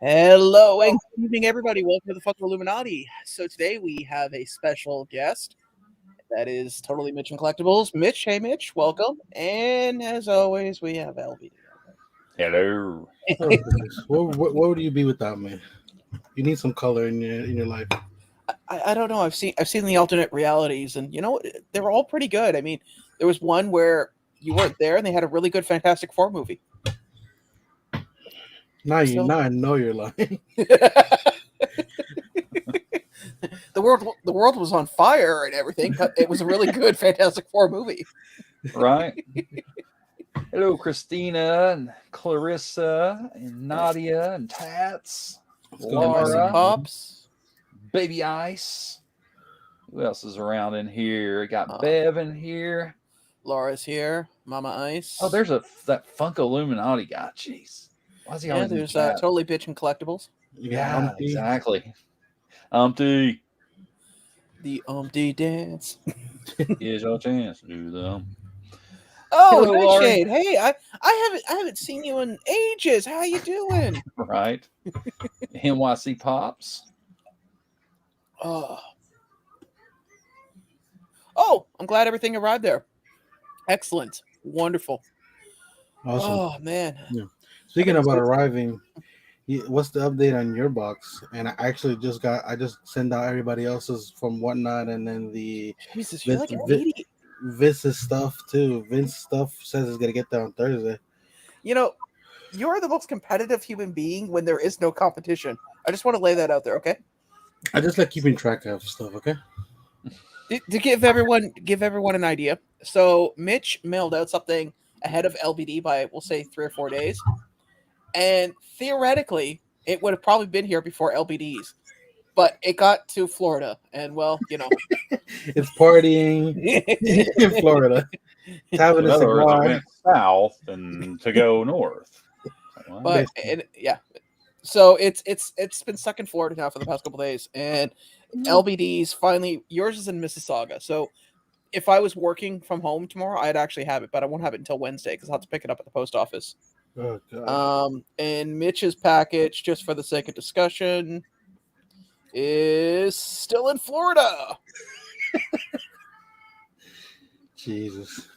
Hello and good evening, everybody. Welcome to the Funko Illuminati. So today we have a special guest that is totally Mitch and Collectibles. Mitch, hey Mitch, welcome. And as always, we have LBD. Hello. Oh, goodness. What would you be without me? You need some color in your life. I don't know. I've seen the alternate realities, and you know they were all pretty good. I mean, there was one where you weren't there, and they had a really good Fantastic Four movie. Now I know you're lying. The world was on fire and everything, but it was a really good Fantastic Four movie. Right. Hello, Christina and Clarissa and Nadia and Tats, Laura, Pops, Baby Ice. Who else is around in here? Got Bev in here. Laura's here. Mama Ice. Oh, there's that Funko Illuminati guy. Jeez. Why is he always there's in the chat? totally bitch and collectibles. Yeah, exactly. Umpty. The Umpty dance. Here's your chance to do them. Oh, Hello, Laurie. Nightshade. Hey, I haven't seen you in ages. How you doing? Right. NYC Pops. Oh, I'm glad everything arrived there. Excellent. Wonderful. Awesome. Oh, man. Yeah. Speaking about arriving, what's the update on your box? And I just sent out everybody else's from Whatnot, and then the Jesus, you're like an idiot. Vince's stuff too. Vince stuff says it's gonna get there on Thursday. You know, you're the most competitive human being when there is no competition. I just want to lay that out there, okay? I just like keeping track of stuff, okay? To give everyone an idea, so Mitch mailed out something ahead of LBD by, we'll say, 3 or 4 days, and theoretically, it would have probably been here before LBD's, but it got to Florida, and well, you know, it's partying in Florida. It's having In a other words, it cigar. went south and to go north. But so it's been stuck in Florida now for the past couple days, and LBD's finally. Yours is in Mississauga, so if I was working from home tomorrow, I'd actually have it, but I won't have it until Wednesday because I'll have to pick it up at the post office. Oh, God. And Mitch's package, just for the sake of discussion, is still in Florida. Jesus.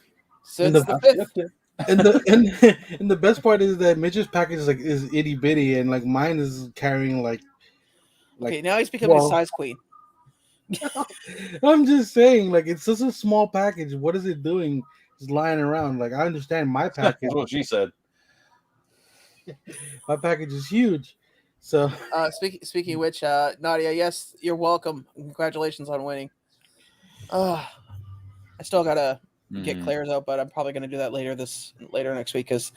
Since the 5th. And the best part is that Mitch's package is itty bitty, and like mine is carrying like. Okay, now he's becoming a size queen. I'm just saying, like, it's such a small package. What is it doing? Just lying around. Like, I understand my package. That's what she said. My package is huge. So, speaking of which, Nadia, yes, you're welcome. Congratulations on winning. I still gotta get Claire's out, but I'm probably gonna do that later next week because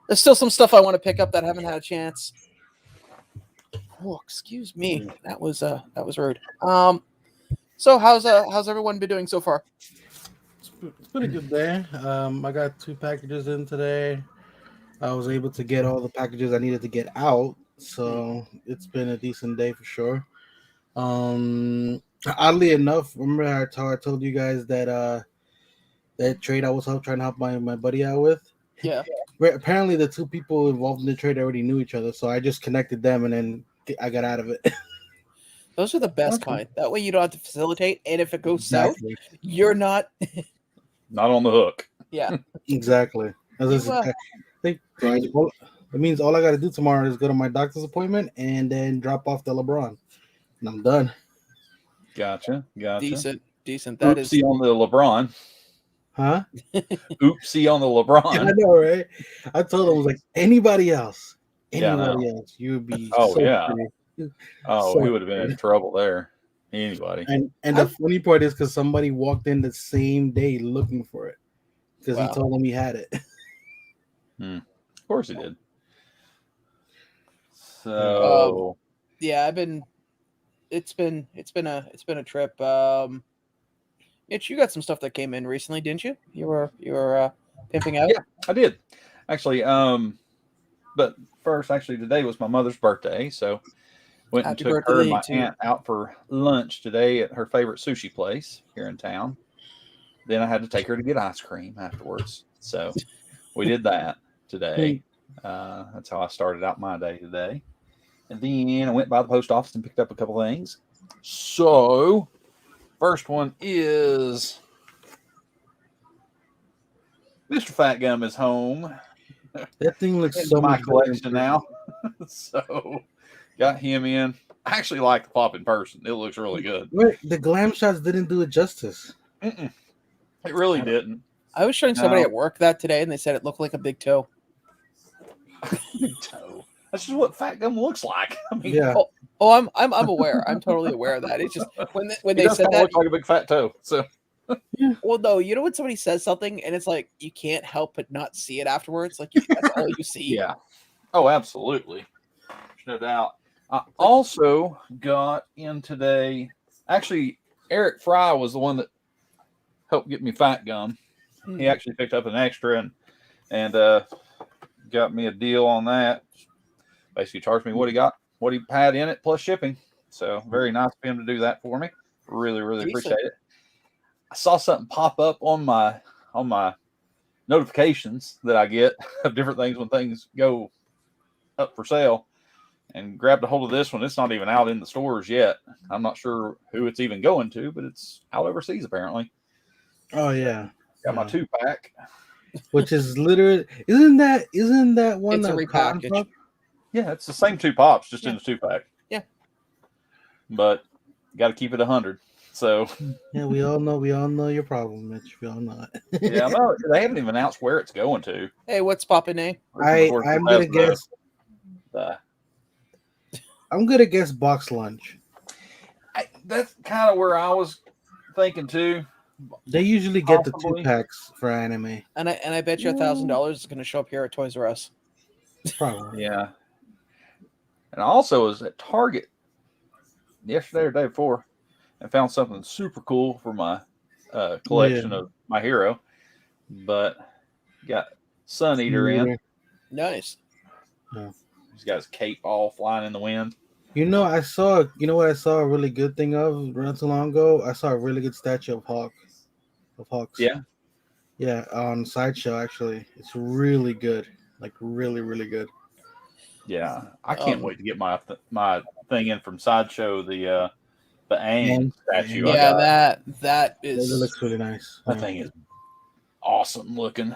there's still some stuff I want to pick up that I haven't had a chance. Oh, excuse me. That was rude. So how's everyone been doing so far? it's been a good day. I got 2 packages in today. I was able to get all the packages I needed to get out, so it's been a decent day for sure. Oddly enough, remember how I told you guys that that trade I was trying to help my buddy out with? Yeah. Apparently, the 2 people involved in the trade already knew each other, so I just connected them, and then I got out of it. Those are the best kind. That way you don't have to facilitate, and if it goes Exactly. south, you're not on the hook. Yeah. Exactly. That means all I got to do tomorrow is go to my doctor's appointment and then drop off the LeBron, and I'm done. Gotcha. Decent. That Oopsie on the LeBron. Huh? Oopsie on the LeBron. I know, right? I told him, I was like, anybody else, you would be. He would have been in trouble there. Anybody. And the funny part is because somebody walked in the same day looking for it because he told them he had it. Of course he did. So yeah, it's been a trip. Mitch, you got some stuff that came in recently, didn't you? You were pimping out. Yeah, I did actually. But first, today was my mother's birthday, so went and took her and my aunt out for lunch today at her favorite sushi place here in town. Then I had to take her to get ice cream afterwards, so we did that today. That's how I started out my day today. And then I went by the post office and picked up a couple things. So, first one is Mr. Fat Gum is home. That thing looks Into so my much collection now. So, got him in. I actually like the pop in person. It looks really good. Wait, the glam shots didn't do it justice. Mm-mm. It really didn't. I was showing somebody at work that today, and they said it looked like a big toe. Big toe. That's just what Fat Gum looks like. I mean, Yeah. Oh, I'm aware. I'm totally aware of that. It's just when they said that, look like a big fat toe. So, well, no, you know when somebody says something and it's like you can't help but not see it afterwards. Like that's all you see. Yeah. Oh, absolutely. No doubt. I also got in today. Actually, Eric Fry was the one that helped get me Fat Gum. He actually picked up an extra and got me a deal on that. Basically charged me what he had in it plus shipping. So very nice of him to do that for me. Really, really appreciate it. I saw something pop up on my notifications that I get of different things when things go up for sale, and grabbed a hold of this one. It's not even out in the stores yet. I'm not sure who it's even going to, but it's out overseas apparently. Oh yeah. Got my 2-pack. Which is literally isn't that one It's a repackage? Yeah, it's the same 2 pops, just in a 2-pack. Yeah. But got to keep it 100. So yeah, we all know your problem, Mitch. We all know it. yeah, no, they haven't even announced where it's going to. Hey, what's popping name? I'm gonna guess. I'm gonna guess box lunch. That's kind of where I was thinking too. They usually get the 2-packs for anime, and I bet you $1,000 is going to show up here at Toys R Us. Probably. Yeah. And I also was at Target yesterday or day before and found something super cool for my collection of my hero. But got Sun Eater in. Nice. Yeah. He's got his cape all flying in the wind. You know what I saw a really good thing of not too long ago? I saw a really good statue of Hawks. Yeah. Yeah, on Sideshow actually. It's really good. Like really, really good. Yeah. I can't wait to get my thing in from Sideshow, the Aang statue. Yeah, that looks really nice. That thing is awesome looking.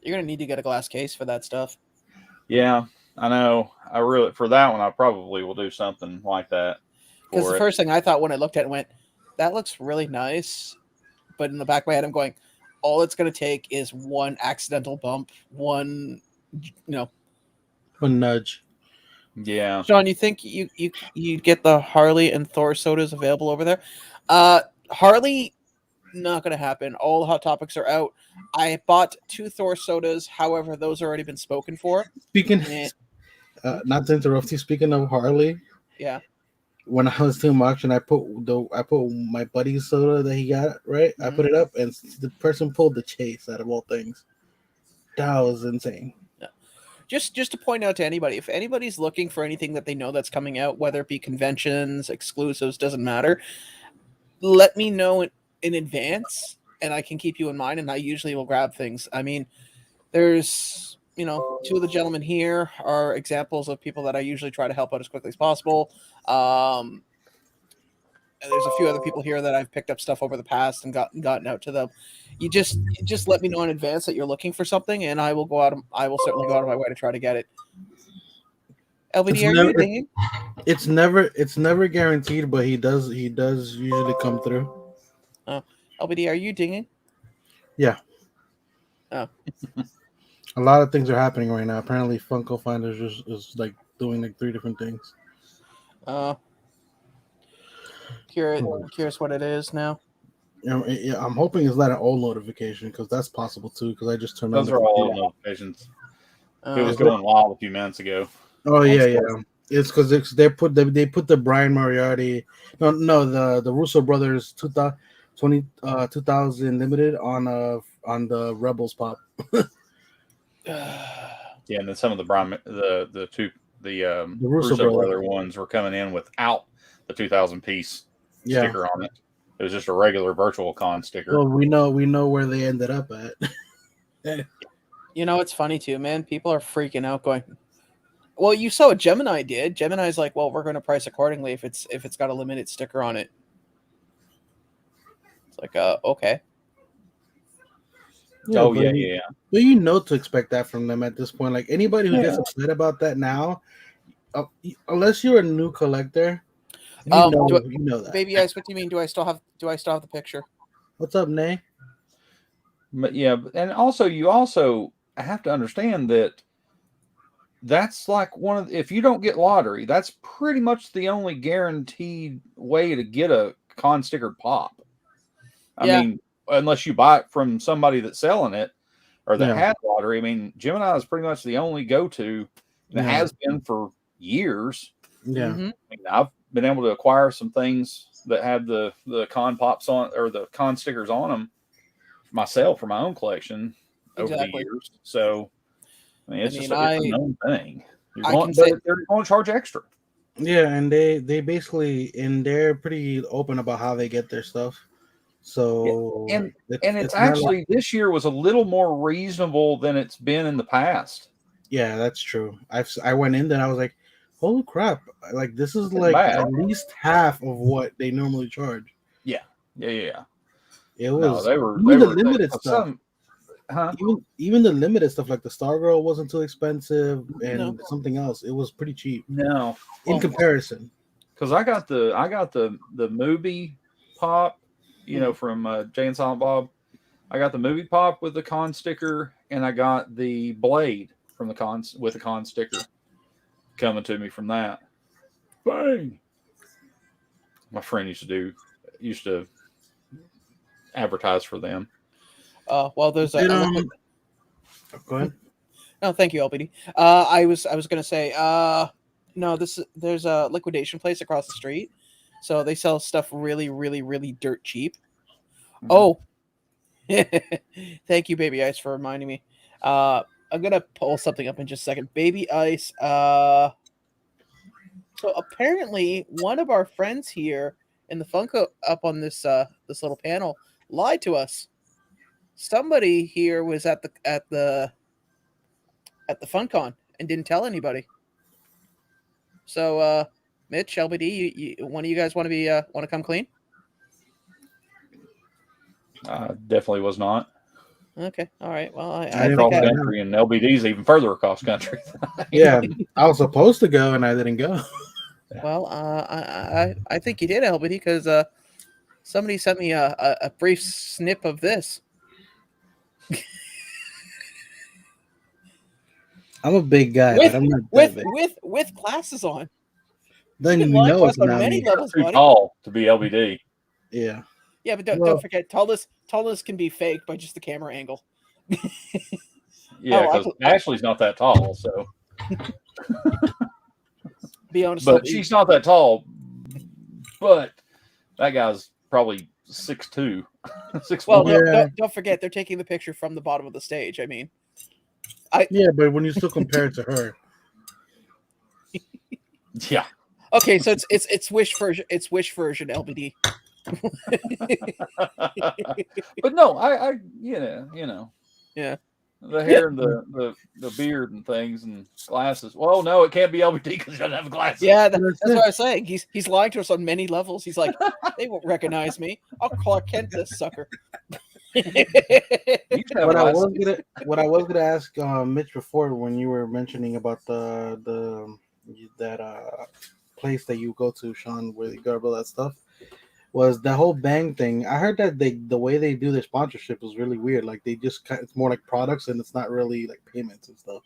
You're gonna need to get a glass case for that stuff. Yeah, I know. For that one, I probably will do something like that. Because the first thing I thought when I looked at it went, that looks really nice. But in the back of my head, I'm going, all it's going to take is one accidental bump, one nudge. Yeah. Sean, you think you get the Harley and Thor sodas available over there? Harley, not going to happen. All the Hot Topics are out. I bought 2 Thor sodas. However, those have already been spoken for. Not to interrupt you. Speaking of Harley, yeah. When I was doing my auction, I put my buddy's soda that he got right. Mm-hmm. I put it up, and the person pulled the Chase out of all things. That was insane. Yeah. Just to point out to anybody, if anybody's looking for anything that they know that's coming out, whether it be conventions, exclusives, doesn't matter. Let me know in advance, and I can keep you in mind. And I usually will grab things. I mean, there's 2 of the gentlemen here are examples of people that I usually try to help out as quickly as possible. And there's a few other people here that I've picked up stuff over the past and gotten out to them. You just let me know in advance that you're looking for something, and I will certainly go out of my way to try to get it. LBD, are you dinging? It's never guaranteed, but he does usually come through. LBD, are you dinging? Yeah. Oh. A lot of things are happening right now. Apparently, Funko Finders is like doing like 3 different things. Curious what it is now. Yeah, I'm hoping it's not an old notification because that's possible too. Because I just turned on. Those are all old notifications. It was going wild a few minutes ago. Oh yeah. It's because they put the Brian Moriarty, the Russo brothers 2000 limited on the Rebels pop. Yeah, and then some of the Russo brother ones were coming in without the 2000 piece sticker on it. It was just a regular Virtual Con sticker. Well, we know where they ended up at. It's funny too, man. People are freaking out, going, Well, you saw what Gemini did. Gemini's like, well, we're going to price accordingly if it's got a limited sticker on it. It's like, okay. Yeah, but you know to expect that from them at this point. Like anybody who gets upset about that now, unless you're a new collector, you know that. Baby Ice, what do you mean? Do I still have the picture? What's up, Nay? But yeah, and also you have to understand that that's like if you don't get lottery, that's pretty much the only guaranteed way to get a con stickered pop. I mean, unless you buy it from somebody that's selling it or that had lottery. I mean, Gemini is pretty much the only go-to, and it has been for years. Yeah. Mm-hmm. I mean, I've been able to acquire some things that had the con pops on or the con stickers on them myself for my own collection over the years. So, I mean, it's a known thing. They're going to charge extra. Yeah, and they basically, and they're pretty open about how they get their stuff. So it's actually this year was a little more reasonable than it's been in the past. Yeah, that's true. I went in there and I was like, holy crap! Like this is like at least half of what they normally charge. Yeah. It was. No, they were the limited stuff. Huh? Even the limited stuff like the Stargirl wasn't too expensive, and something else. It was pretty cheap. No, in comparison. Because I got the movie pop. From Jay and Silent Bob. I got the movie pop with the con sticker, and I got the blade from the con sticker coming to me from that. Bang! My friend used to advertise for them. Well, there's a. Go ahead. No, thank you, LBD. I was gonna say, no, there's a liquidation place across the street. So they sell stuff really, really, really dirt cheap. Mm-hmm. Oh, thank you, Baby Ice, for reminding me. I'm gonna pull something up in just a second. Baby Ice. So apparently, one of our friends here in the Funko up on this little panel lied to us. Somebody here was at the FunCon and didn't tell anybody. So, Mitch, LBD, one of you guys want to come clean? Definitely was not. Okay, all right. Well, I cross country, and LBD's even further across country. Yeah, I was supposed to go, and I didn't go. Well, I think you did, LBD, because somebody sent me a brief snip of this. I'm a big guy, but I'm not that big. With glasses on. Then you know it's not me. Too tall to be LBD. Yeah. Yeah, but don't forget, tallness can be faked by just the camera angle. Yeah, because Ashley's not that tall, so. Be honest, but she's not that tall. But that guy's probably 6'2". 6'1". Well, don't forget, they're taking the picture from the bottom of the stage. I mean. Yeah, but when you still compare it to her. Yeah. Okay, so it's Wish version. It's Wish version LBD. But no, I you know. Yeah. The hair and the beard and things and glasses. Well, no, it can't be LBD because he doesn't have glasses. Yeah, that's what I was saying. He's lying to us on many levels. He's like, they won't recognize me. I'll Clark Kent this sucker. What I was gonna ask Mitch before when you were mentioning about that place that you go to, Sean, where you got all that stuff, was the whole Bang thing. I heard that the way they do their sponsorship is really weird. Like it's more like products and it's not really like payments and stuff.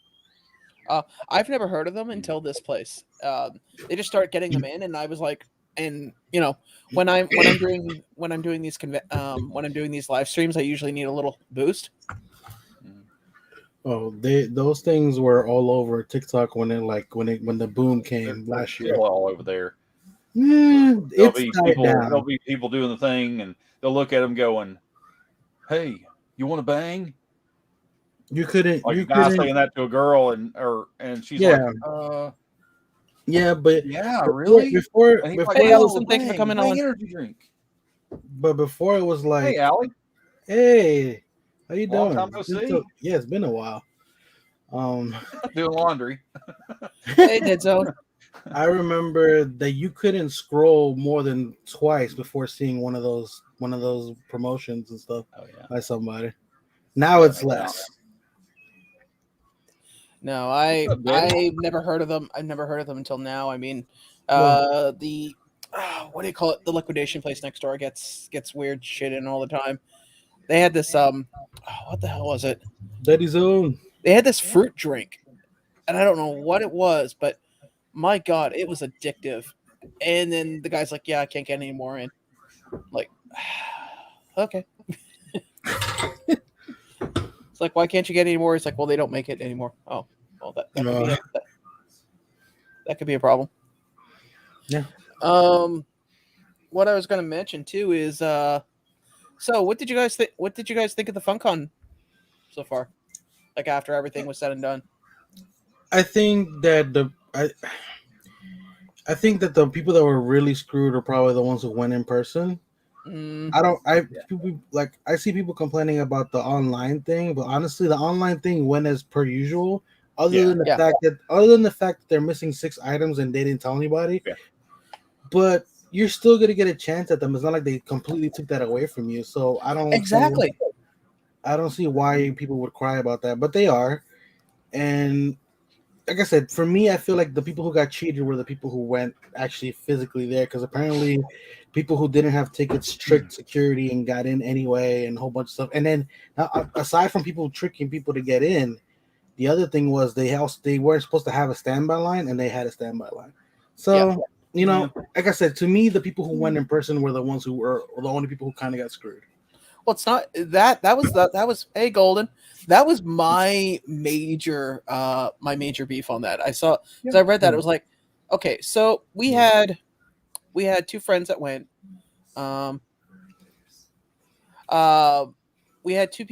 I've never heard of them until this place. They just start getting them in, and I was like, and when I'm doing these live streams, I usually need a little boost. Oh, those things were all over TikTok when the boom came last year. All over there. There'll be people doing the thing, and they'll look at them going, "Hey, you want to bang?" You couldn't. Like a guy saying that to a girl, and she's like, "Yeah, but really." Before hey, Allison, thanks for coming on. Energy drink. But before it was like, "Hey, Allie. Hey, how you doing?" Long time no see. Yeah, it's been a while. Doing laundry. Hey, Dead Zone. I remember that you couldn't scroll more than twice before seeing one of those promotions and stuff by somebody. Now it's less. No, I've never heard of them. I've never heard of them until now. I mean, what do you call it? The liquidation place next door gets weird shit in all the time. They had this what the hell was it? Daddy Zone. They had this fruit drink, and I don't know what it was, but my God, it was addictive. And then the guy's like, "Yeah, I can't get any more in." Like, okay. It's like, why can't you get any more? It's like, well, they don't make it anymore. Oh, well, that could be a problem. Yeah. What I was going to mention too is, so what did you guys think? What did you guys think of the FunCon so far? Like after everything was said and done. I think that the people that were really screwed are probably the ones who went in person. I see people complaining about the online thing, but honestly, the online thing went as per usual. Other than the fact that they're missing 6 items and they didn't tell anybody. Yeah. But you're still gonna get a chance at them. It's not like they completely took that away from you. So I don't see why people would cry about that, but they are. And like I said, for me, I feel like the people who got cheated were the people who went actually physically there, because apparently people who didn't have tickets tricked security and got in anyway, and a whole bunch of stuff. And then aside from people tricking people to get in, the other thing was they weren't supposed to have a standby line, and they had a standby line. So like I said, to me, the people who went in person were the ones who were the only people who kind of got screwed. Well, it's not that was hey Golden. That was my major beef on that. I saw because I read that it was like, okay, so we had 2 friends that went. We had two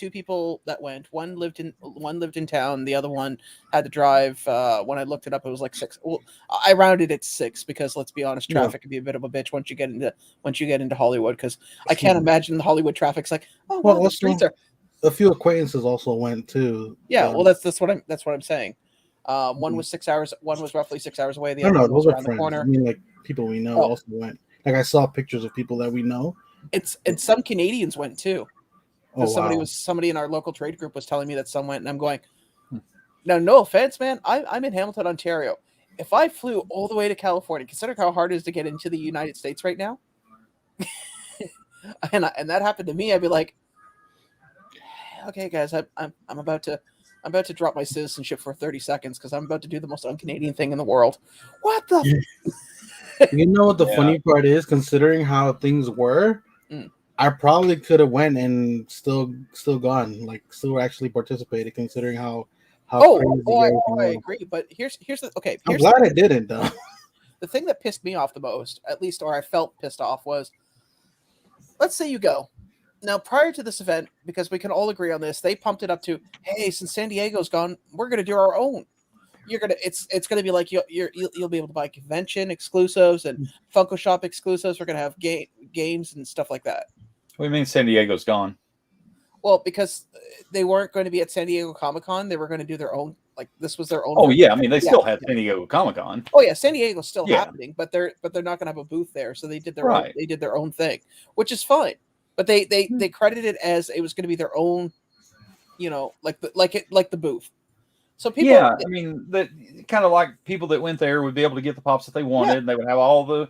people that went. One lived in town. The other one had to drive. When I looked it up, it was like 6. Well, I rounded it 6 because let's be honest, traffic can be a bit of a bitch once you get into Hollywood. Because I can't imagine the Hollywood traffic's like, oh well, the streets are. A few acquaintances also went too. Yeah, well, that's what I'm saying. One was 6 hours. One was roughly 6 hours away. The other one was around the corner. I mean, like people we know also went. Like I saw pictures of people that we know. And some Canadians went too. Oh, somebody in our local trade group was telling me that some went, and I'm going, now, no offense, man. I'm in Hamilton, Ontario. If I flew all the way to California, consider how hard it is to get into the United States right now. and that happened to me. I'd be like, okay, guys, I'm about to drop my citizenship for 30 seconds because I'm about to do the most un-Canadian thing in the world. What the? You know what the funny part is, considering how things were. I probably could have went and still gone, like still actually participated, considering how crazy I agree. But here's the okay. I'm glad I didn't though. The thing that pissed me off the most, at least, or I felt pissed off, was, let's say you go. Now, prior to this event, because we can all agree on this, they pumped it up to, hey, since San Diego's gone, we're gonna do our own. It's gonna be like you'll be able to buy convention exclusives and Funko Shop exclusives. We're gonna have games and stuff like that. What do you mean San Diego's gone? Well, because they weren't going to be at San Diego Comic-Con, they were going to do their own. Like this was their own. Oh yeah, I mean they still had San Diego Comic-Con. Oh yeah, San Diego's still happening, but they're not going to have a booth there, so they did their own. They did their own thing, which is fine. But they credited it as it was going to be their own, like the booth. So people, I mean, that kind of like people that went there would be able to get the pops that they wanted. And they would have all the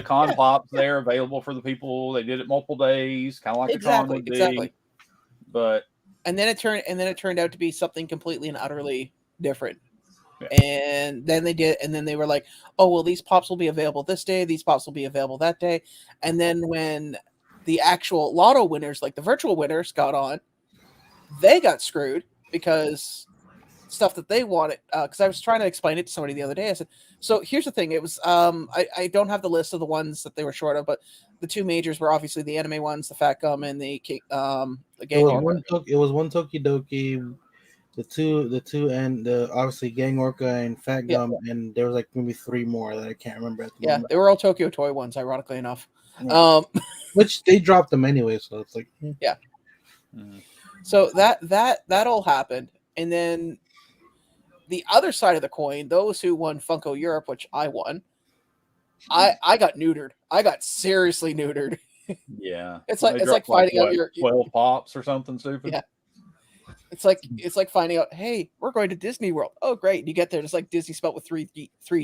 con pops there available for the people. They did it multiple days, kind of like the con would be. Exactly. But and then it turned out to be something completely and utterly different. Yeah. And then they were like, oh well, these pops will be available this day. These pops will be available that day. And then when the actual lotto winners, like the virtual winners, got on, they got screwed because stuff that they wanted, because I was trying to explain it to somebody the other day. I said, so here's the thing. It was I don't have the list of the ones that they were short of, but the 2 majors were obviously the anime ones, the Fat Gum and the Gang. It was one Tokidoki, the two and the obviously Gang Orca and Fat Gum, and there was like maybe 3 more that I can't remember at the moment. They were all Tokyo Toy ones, ironically enough. Which they dropped them anyway, so it's like So that all happened, and then the other side of the coin, those who won Funko Europe, which I won, I got neutered. I got seriously neutered. Yeah, it's like finding out your 12 pops or something stupid. Yeah, it's like finding out, hey, we're going to Disney World. Oh, great! And you get there, it's like Disney spelled with three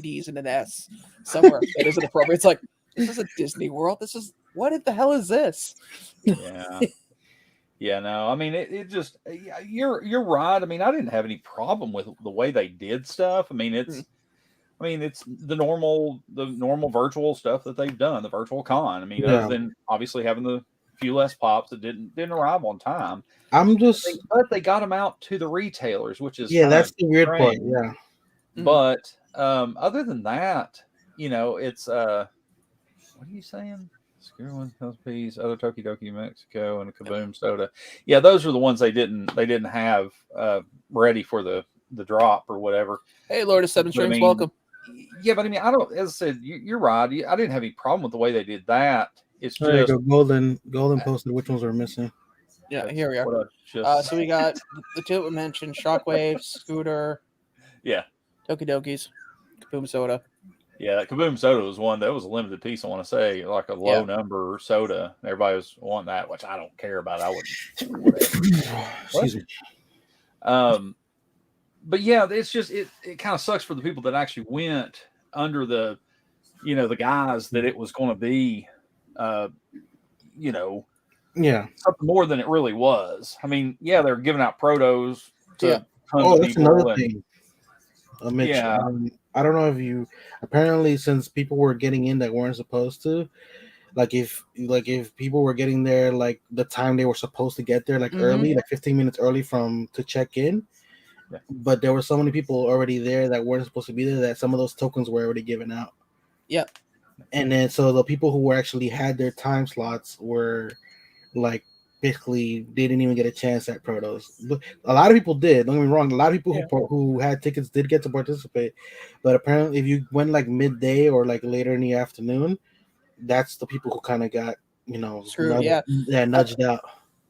D's and an S somewhere that isn't appropriate. It's like, this is a Disney World. What the hell is this? Yeah. Yeah, no, I mean, it just, you're right. I mean, I didn't have any problem with the way they did stuff. I mean, it's the normal virtual stuff that they've done, the virtual con. I mean, other than obviously having the few less pops that didn't arrive on time. But they got them out to the retailers, which is that's the weird part. Yeah. But other than that, it's what are you saying? Skewer one piece, other Tokidoki Mexico, and a Kaboom soda. Yeah, those are the ones they didn't have ready for the drop or whatever. Hey, Lord of Seven Strings, welcome. Yeah, but I mean, I don't. As I said, you're right. I didn't have any problem with the way they did that. It's just Golden posted which ones are missing. Yeah, here we are. So we got the two that we mentioned: Shockwave, Scooter. Yeah. Tokidokis, Kaboom soda. Yeah, that Kaboom soda was one that was a limited piece. I want to say, like a low number soda. Everybody was wanting that, which I don't care about. I wouldn't. Excuse me. But yeah, it's just it kind of sucks for the people that actually went under the, the guise that it was going to be, something more than it really was. I mean, yeah, they're giving out protos to tons of people. Another thing. Mitch, I don't know if you apparently, since people were getting in that weren't supposed to, like if people were getting there like the time they were supposed to get there, like early, like 15 minutes early to check in, but there were so many people already there that weren't supposed to be there that some of those tokens were already given out. Yeah. And then so the people who were actually had their time slots were like basically they didn't even get a chance at protos. A lot of people did. Don't get me wrong. A lot of people who had tickets did get to participate, but apparently, if you went like midday or like later in the afternoon, that's the people who kind of got screwed. Nudged out.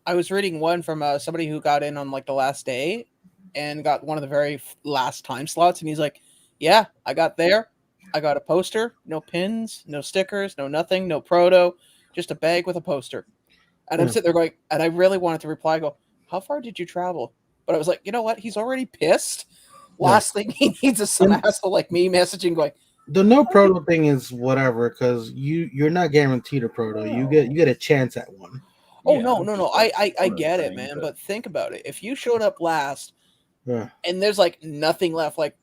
I was reading one from somebody who got in on like the last day and got one of the very last time slots, and he's like, "Yeah, I got there. I got a poster, no pins, no stickers, no nothing, no proto, just a bag with a poster." And I'm sitting there going, and I really wanted to reply, how far did you travel? But I was like, you know what? He's already pissed. Last thing he needs is some asshole like me messaging going, the no proto thing is whatever, because you're not guaranteed a proto. You get a chance at one. Oh, no. I get it, man. But think about it. If you showed up last and there's like nothing left, like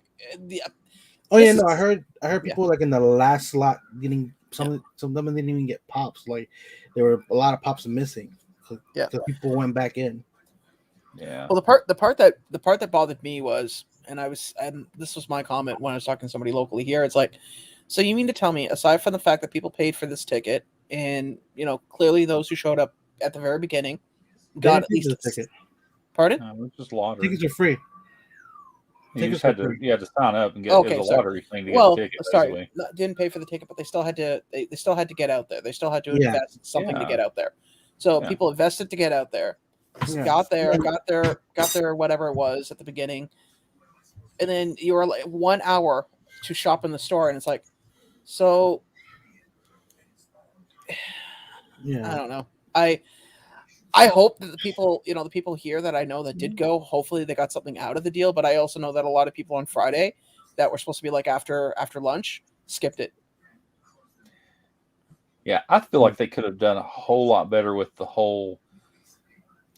I heard people like in the last slot getting some of them didn't even get pops. Like there were a lot of pops missing. Because people went back in. Yeah. Well, the part that bothered me was, and this was my comment when I was talking to somebody locally here. It's like, so you mean to tell me, aside from the fact that people paid for this ticket, and clearly those who showed up at the very beginning got at least a ticket. Pardon? It's just lottery. Tickets are free. You had to sign up and get a lottery thing to get the ticket. Sorry, didn't pay for the ticket, but they still had to. They still had to get out there. They still had to invest something to get out there. So people invested to get out there. Got there, whatever it was at the beginning, and then you were like 1 hour to shop in the store, and it's like, so. I don't know. I hope that the people here that I know that did go, hopefully they got something out of the deal. But I also know that a lot of people on Friday that were supposed to be like after lunch skipped it. Yeah, I feel like they could have done a whole lot better with the whole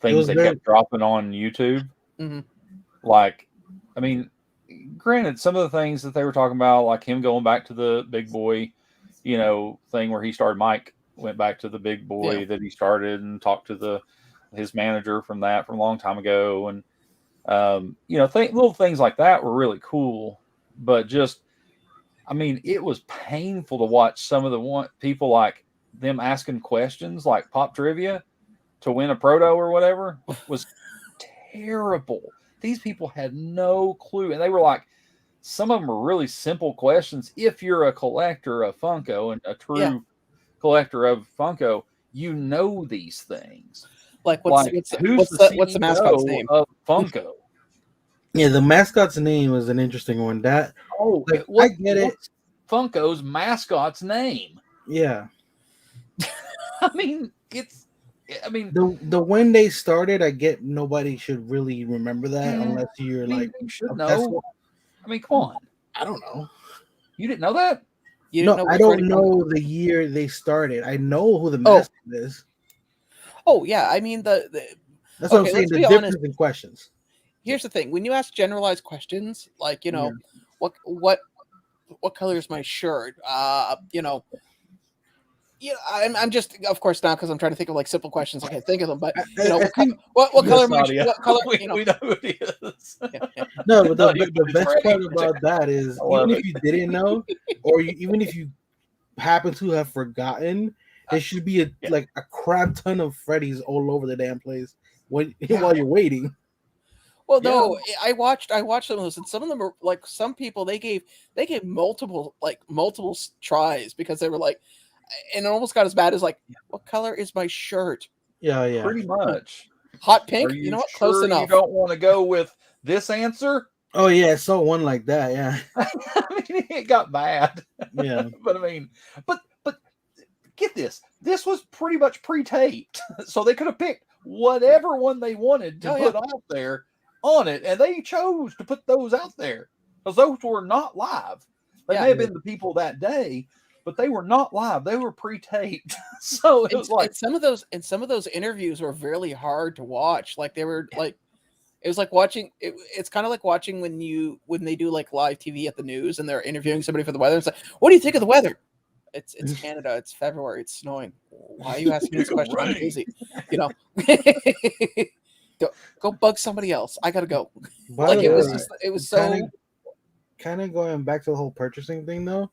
things they kept dropping on YouTube. Mm-hmm. Like, I mean, granted, some of the things that they were talking about, like him going back to the big boy, thing where he started, Mike went back to the big boy that he started and talked to his manager from a long time ago. And, little things like that were really cool, but just, I mean, it was painful to watch some of the people like them asking questions like pop trivia to win a proto or whatever was terrible. These people had no clue. And they were like, some of them were really simple questions. If you're a collector of Funko and a true collector of Funko, these things. What's the mascot's name of Funko? Yeah, the mascot's name was an interesting one. That I get it. What's Funko's mascot's name? Yeah. I mean, the when they started, I get nobody should really remember that unless you're you should know. I mean, come on. I don't know. You didn't know that? I don't know the year they started. I know who the mascot is. Oh yeah, I mean that's what I'm saying. The difference in questions. Here's the thing: when you ask generalized questions, like what color is my shirt? I'm just, of course, not because I'm trying to think of like simple questions. I can't think of them, but what color? What color? We know who it is. Yeah. No, but the best part about that is even if you didn't know, or even if you happen to have forgotten, there should be a crap ton of Freddy's all over the damn place while you're waiting. Well, no, I watched some of those, and some of them are like some people they gave multiple tries because they were like. And it almost got as bad as like, what color is my shirt? Yeah. Pretty much. Hot pink? You know what? Close enough. You don't want to go with this answer? Oh, yeah. So one like that, yeah. I mean, it got bad. Yeah. But I mean, but get this. This was pretty much pre-taped. So they could have picked whatever one they wanted to put out there on it. And they chose to put those out there. Because those were not live. They may have been the people that day. But they were not live; they were pre-taped. So it was like some of those interviews were really hard to watch. Like they were like, it was like watching. It's kind of like watching when they do like live TV at the news and they're interviewing somebody for the weather. It's like, what do you think of the weather? It's Canada. It's February. It's snowing. Why are you asking this question? I'm busy. Go bug somebody else. I gotta go. It was so. Kind of going back to the whole purchasing thing though.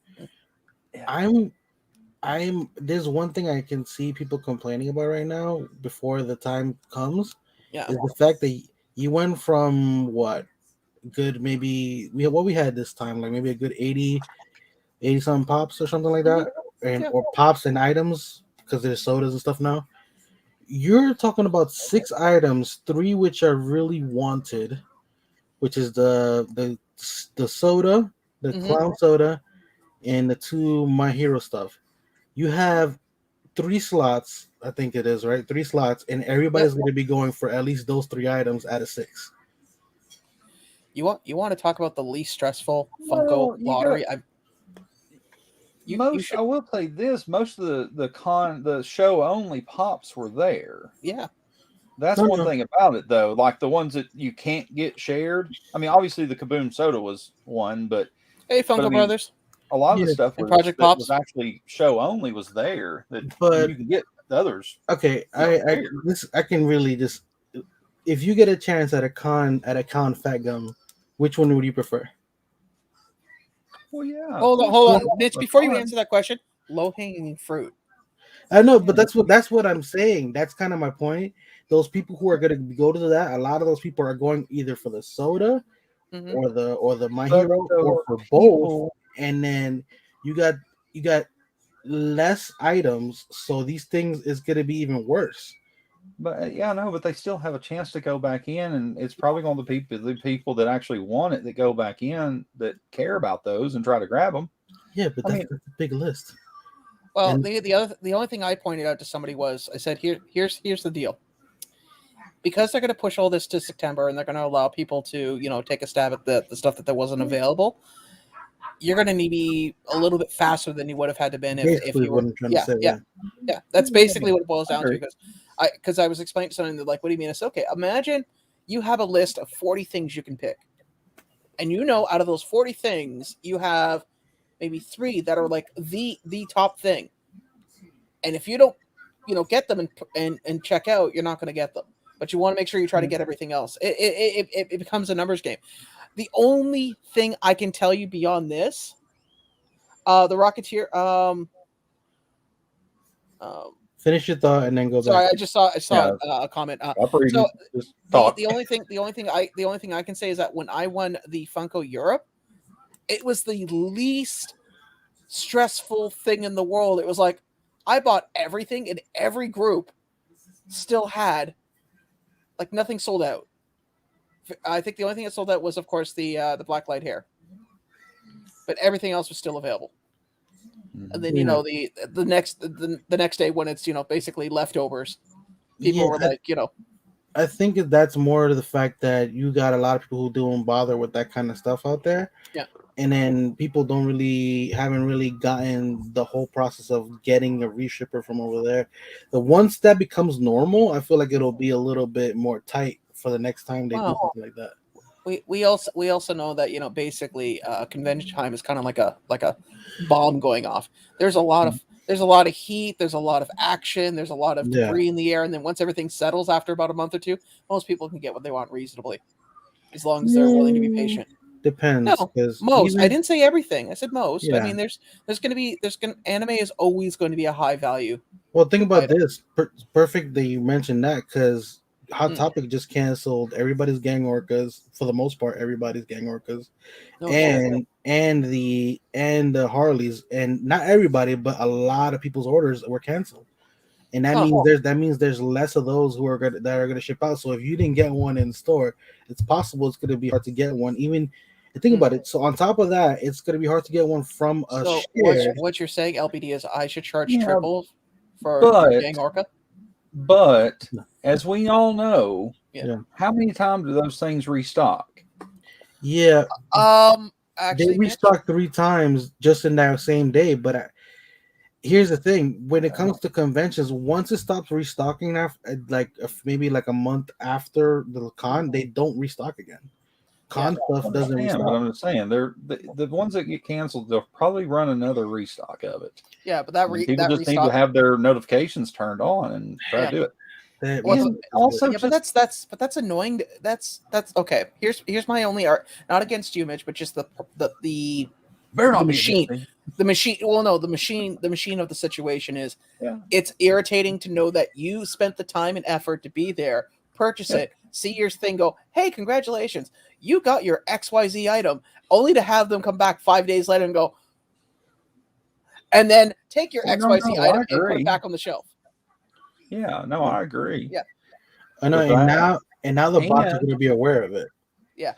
There's one thing I can see people complaining about right now before the time comes is the fact that you went from we had this time, like maybe a good 80 something pops or something like that, or pops and items because there's sodas and stuff now. You're talking about 6 items, 3 which are really wanted, which is the soda, the clown soda, and the 2 My Hero stuff. You have 3 slots, I think it is, right? 3 slots, and everybody's going to be going for at least those 3 items out of 6. You want to talk about the least stressful Funko lottery? I will say this: most of the show only pops were there. Yeah, that's one thing about it, though. Like the ones that you can't get shared. I mean, obviously the Kaboom soda was one, but hey, Funko Brothers. A lot of the stuff was actually show only was there but you can get the others. Okay, I can really just, if you get a chance at a con Fat Gum, which one would you prefer? Well, yeah. Hold on, Mitch. Before you answer that question, low hanging fruit. I know, but that's what I'm saying. That's kind of my point. Those people who are going to go to that, a lot of those people are going either for the soda or the My Hero or for both. And then you got less items, so these things is going to be even worse. But but they still have a chance to go back in, and it's probably going to be the people that actually want it that go back in that care about those and try to grab them. Yeah, but that's a big list. Well, the only thing I pointed out to somebody was I said here's the deal. Because they're going to push all this to September and they're going to allow people to take a stab at the stuff that wasn't available. You're going to need to be a little bit faster than you would have had to been if you were. Yeah. That's basically what it boils down to. Because I was explaining to something that like, what do you mean? I said, okay, imagine you have a list of 40 things you can pick, and out of those 40 things, you have maybe 3 that are like the top thing, and if you don't, get them and check out, you're not going to get them. But you want to make sure you try to get everything else. It becomes a numbers game. The only thing I can tell you beyond this, the Rocketeer. Finish your thought and then go back. Sorry, I saw a comment. The only thing I can say is that when I won the Funko Europe, it was the least stressful thing in the world. It was like I bought everything, and every group still had like nothing sold out. I think the only thing that sold out was, of course, the black light hair, but everything else was still available. And then the next day when it's basically leftovers, people were like I think that's more to the fact that you got a lot of people who don't bother with that kind of stuff out there. Yeah. And then people haven't really gotten the whole process of getting a reshipper from over there. The once that becomes normal, I feel like it'll be a little bit more tight for the next time they do something like that. We also know that basically convention time is kind of like a bomb going off. There's a lot of heat, there's a lot of action, there's a lot of debris in the air, and then once everything settles after about a month or two, most people can get what they want reasonably, as long as they're willing to be patient. Depends. No, most. I didn't say everything. I said most. Yeah. I mean, anime is always going to be a high value. Well, think about this. Perfect that you mentioned that, because Hot Topic just canceled everybody's gang orcas, for the most part. Everybody's gang orcas, and the Harleys, and not everybody, but a lot of people's orders were canceled. And that means there's less of those that are going to ship out. So if you didn't get one in store, it's possible it's going to be hard to get one. Even think about it. So on top of that, it's going to be hard to get one from a share. What you're saying, LBD, is I should charge triple for gang orca. But as we all know, how many times do those things restock? Yeah. Actually, they restock 3 times just in that same day. But here's the thing: when it comes to conventions, once it stops restocking, after maybe like a month after the con, they don't restock again. Con stuff doesn't restock. But I'm just saying, they're the ones that get canceled. They'll probably run another restock of it. Yeah, but people just need to have their notifications turned on and try to do it. But that's annoying. That's okay. Here's my only art, not against you, Mitch, but just the machine. The machine. Well, no, the machine of the situation is. Yeah. It's irritating to know that you spent the time and effort to be there, purchase it, see your thing, go, hey, congratulations, you got your XYZ item, only to have them come back 5 days later and go, and then take your XYZ item and put it back on the shelf. Yeah, no, I agree. Yeah, I know, and now the bots are going to be aware of it. Yeah.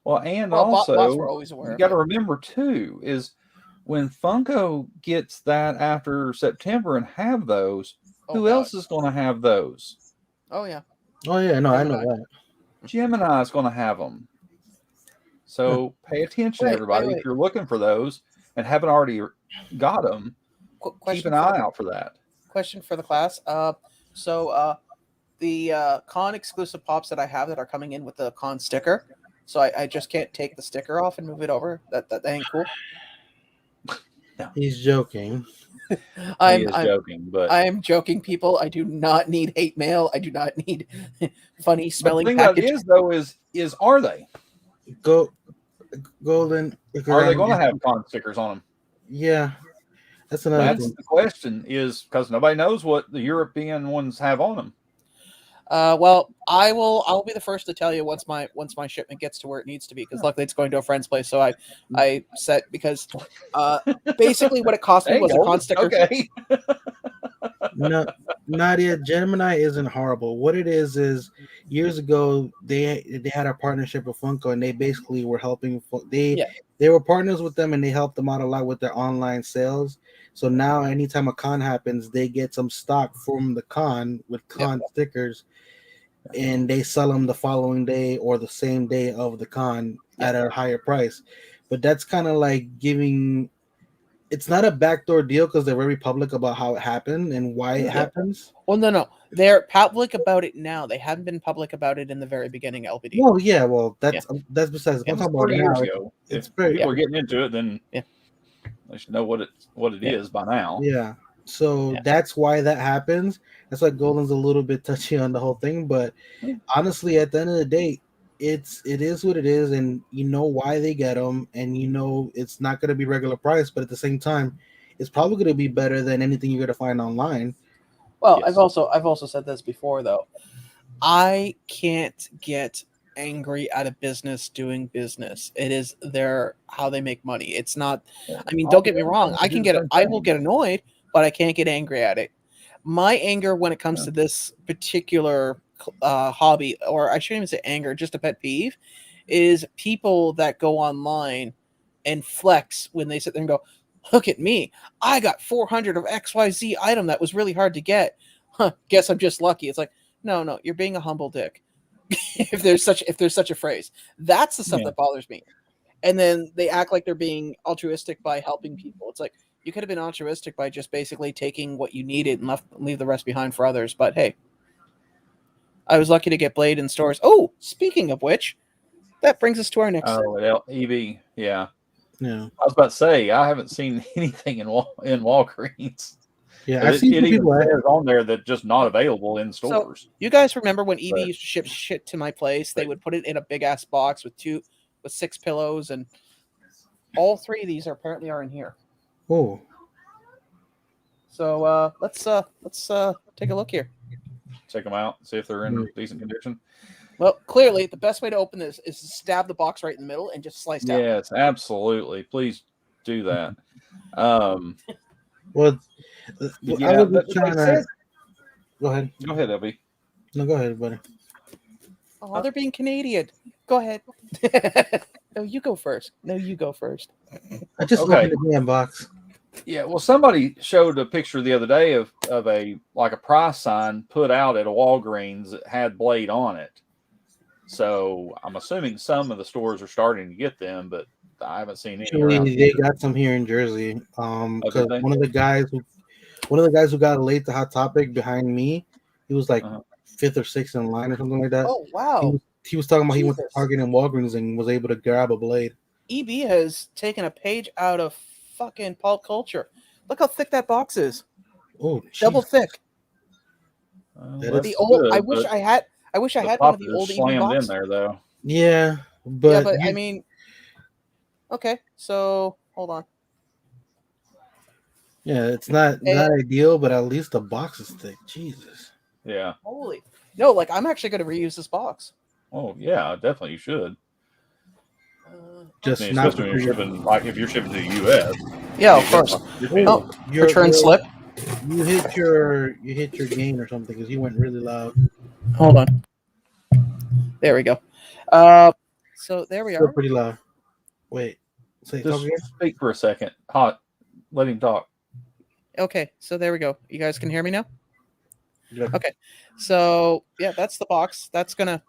Well, also, bots were always aware. You got to remember too is when Funko gets that after September and have those, who else is going to have those? Oh yeah. Oh yeah, no, I know that. Gemini is going to have them. So pay attention, everybody. If you're looking for those and haven't already got them, keep an eye out for that. Question for the class. So the con exclusive pops that I have that are coming in with the con sticker. So I just can't take the sticker off and move it over. That ain't cool. No. He's joking. I'm joking, but I am joking, people. I do not need hate mail. I do not need funny smelling package. The thing about it is are they? Golden. Are they going to have con stickers on them? Yeah, that's another thing. The question is because nobody knows what the European ones have on them. Well, I'll be the first to tell you once my shipment gets to where it needs to be, because luckily it's going to a friend's place. So I set, because basically what it cost me was a con sticker. Okay. No, Nadia, Gemini isn't horrible. What it is years ago they had a partnership with Funko, and they basically were helping. They were partners with them, and they helped them out a lot with their online sales. So now anytime a con happens, they get some stock from the con with con stickers, and they sell them the following day or the same day of the con at a higher price. But that's kind of like giving. It's not a backdoor deal because they're very public about how it happened and why it happens. Well, no, they're public about it now. They haven't been public about it in the very beginning. LBD. Well, yeah, that's besides. I'm talking about years ago. If people are getting into it, then they should know what it is by now. Yeah. So that's why that happens. That's why Golden's a little bit touchy on the whole thing. But honestly, at the end of the day, it is what it is, and you know why they get them, and you know it's not going to be regular price, but at the same time, it's probably going to be better than anything you're going to find online. Well, yes. I've also said this before though. I can't get angry at a business doing business. It is how they make money. It's not. I mean, don't get me wrong. I will get annoyed, but I can't get angry at it. My anger when it comes to this particular hobby, or I shouldn't even say anger, just a pet peeve, is people that go online and flex when they sit there and go, look at me, I got 400 of XYZ item that was really hard to get. Huh, guess I'm just lucky. It's like, no, you're being a humble dick. if there's such a phrase. That's the stuff that bothers me. And then they act like they're being altruistic by helping people. It's like, you could have been altruistic by just basically taking what you needed and leave the rest behind for others. But hey, I was lucky to get Blade in stores. Oh, speaking of which, that brings us to our next. Oh, EV, yeah. Yeah. I was about to say, I haven't seen anything in Walgreens. Yeah, I've seen people on there that just not available in stores. So, you guys remember when EV used to ship shit to my place? They would put it in a big ass box with 6 pillows, and all 3 of these apparently are in here. Oh. So let's take a look here. Check them out, see if they're in decent condition. Well, clearly the best way to open this is to stab the box right in the middle and just slice down. Yes, absolutely. Please do that. Well, yeah, I was trying to. Go ahead. Go ahead, LB. No, go ahead, buddy. Oh, they're being Canadian. Go ahead. No, you go first. I just opened the damn box. Yeah, well, somebody showed a picture the other day of a price sign put out at a Walgreens that had Blade on it. So I'm assuming some of the stores are starting to get them, but I haven't seen any. Actually, they got some here in Jersey. Because one of the guys who got late to Hot Topic behind me, he was like 5th or 6th in line or something like that. Oh wow! He was talking about he went to Target and Walgreens and was able to grab a Blade. EB has taken a page out of fucking pop culture. Look how thick that box is. Oh, double thick. The old. Good, I wish I had one of the old EB boxes in there though. Yeah, but I mean, okay. So hold on. Yeah, it's not ideal, but at least the box is thick. Jesus. Yeah. Holy. No, like I'm actually going to reuse this box. Oh yeah, definitely you should. Just not when you're shipping, like if you're shipping to the U.S. Yeah, of course. Your return slip. You hit your gain or something because you went really loud. Hold on. There we go. So there we are. Pretty loud. Wait. Just speak for a second. Hot. Let him talk. Okay, so there we go. You guys can hear me now? Yeah. Okay. So yeah, that's the box. That's gonna.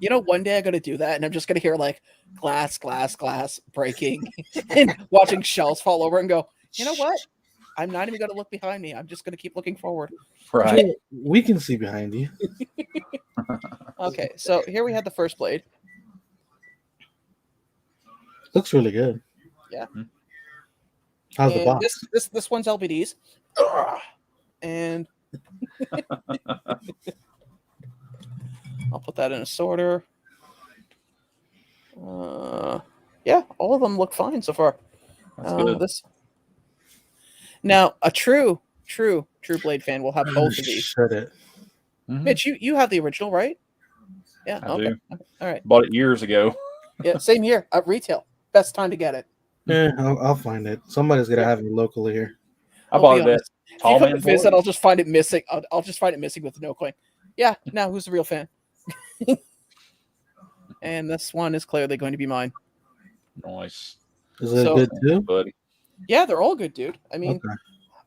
You know, one day I'm gonna do that, and I'm just gonna hear like glass breaking, and watching shells fall over, and go. You know what? I'm not even gonna look behind me. I'm just gonna keep looking forward. Right. We can see behind you. Okay, so here we had the first Blade. Looks really good. Yeah. How's the box? This one's LBDs, and I'll put that in a sorter. Yeah, all of them look fine so far. That's good. Now, a true Blade fan will have both of these. Shut it. Mm-hmm. Mitch, you have the original, right? Yeah. I do. All right. Bought it years ago. Yeah, same here at retail. Best time to get it. Yeah, I'll find it. Somebody's gonna have it locally here. I bought it at Tall Man Visit. I'll just find it missing. I'll just find it missing with no coin. Yeah. Now who's the real fan? And this one is clearly going to be mine. Nice. Is it good too, buddy? Yeah, they're all good, dude. I mean,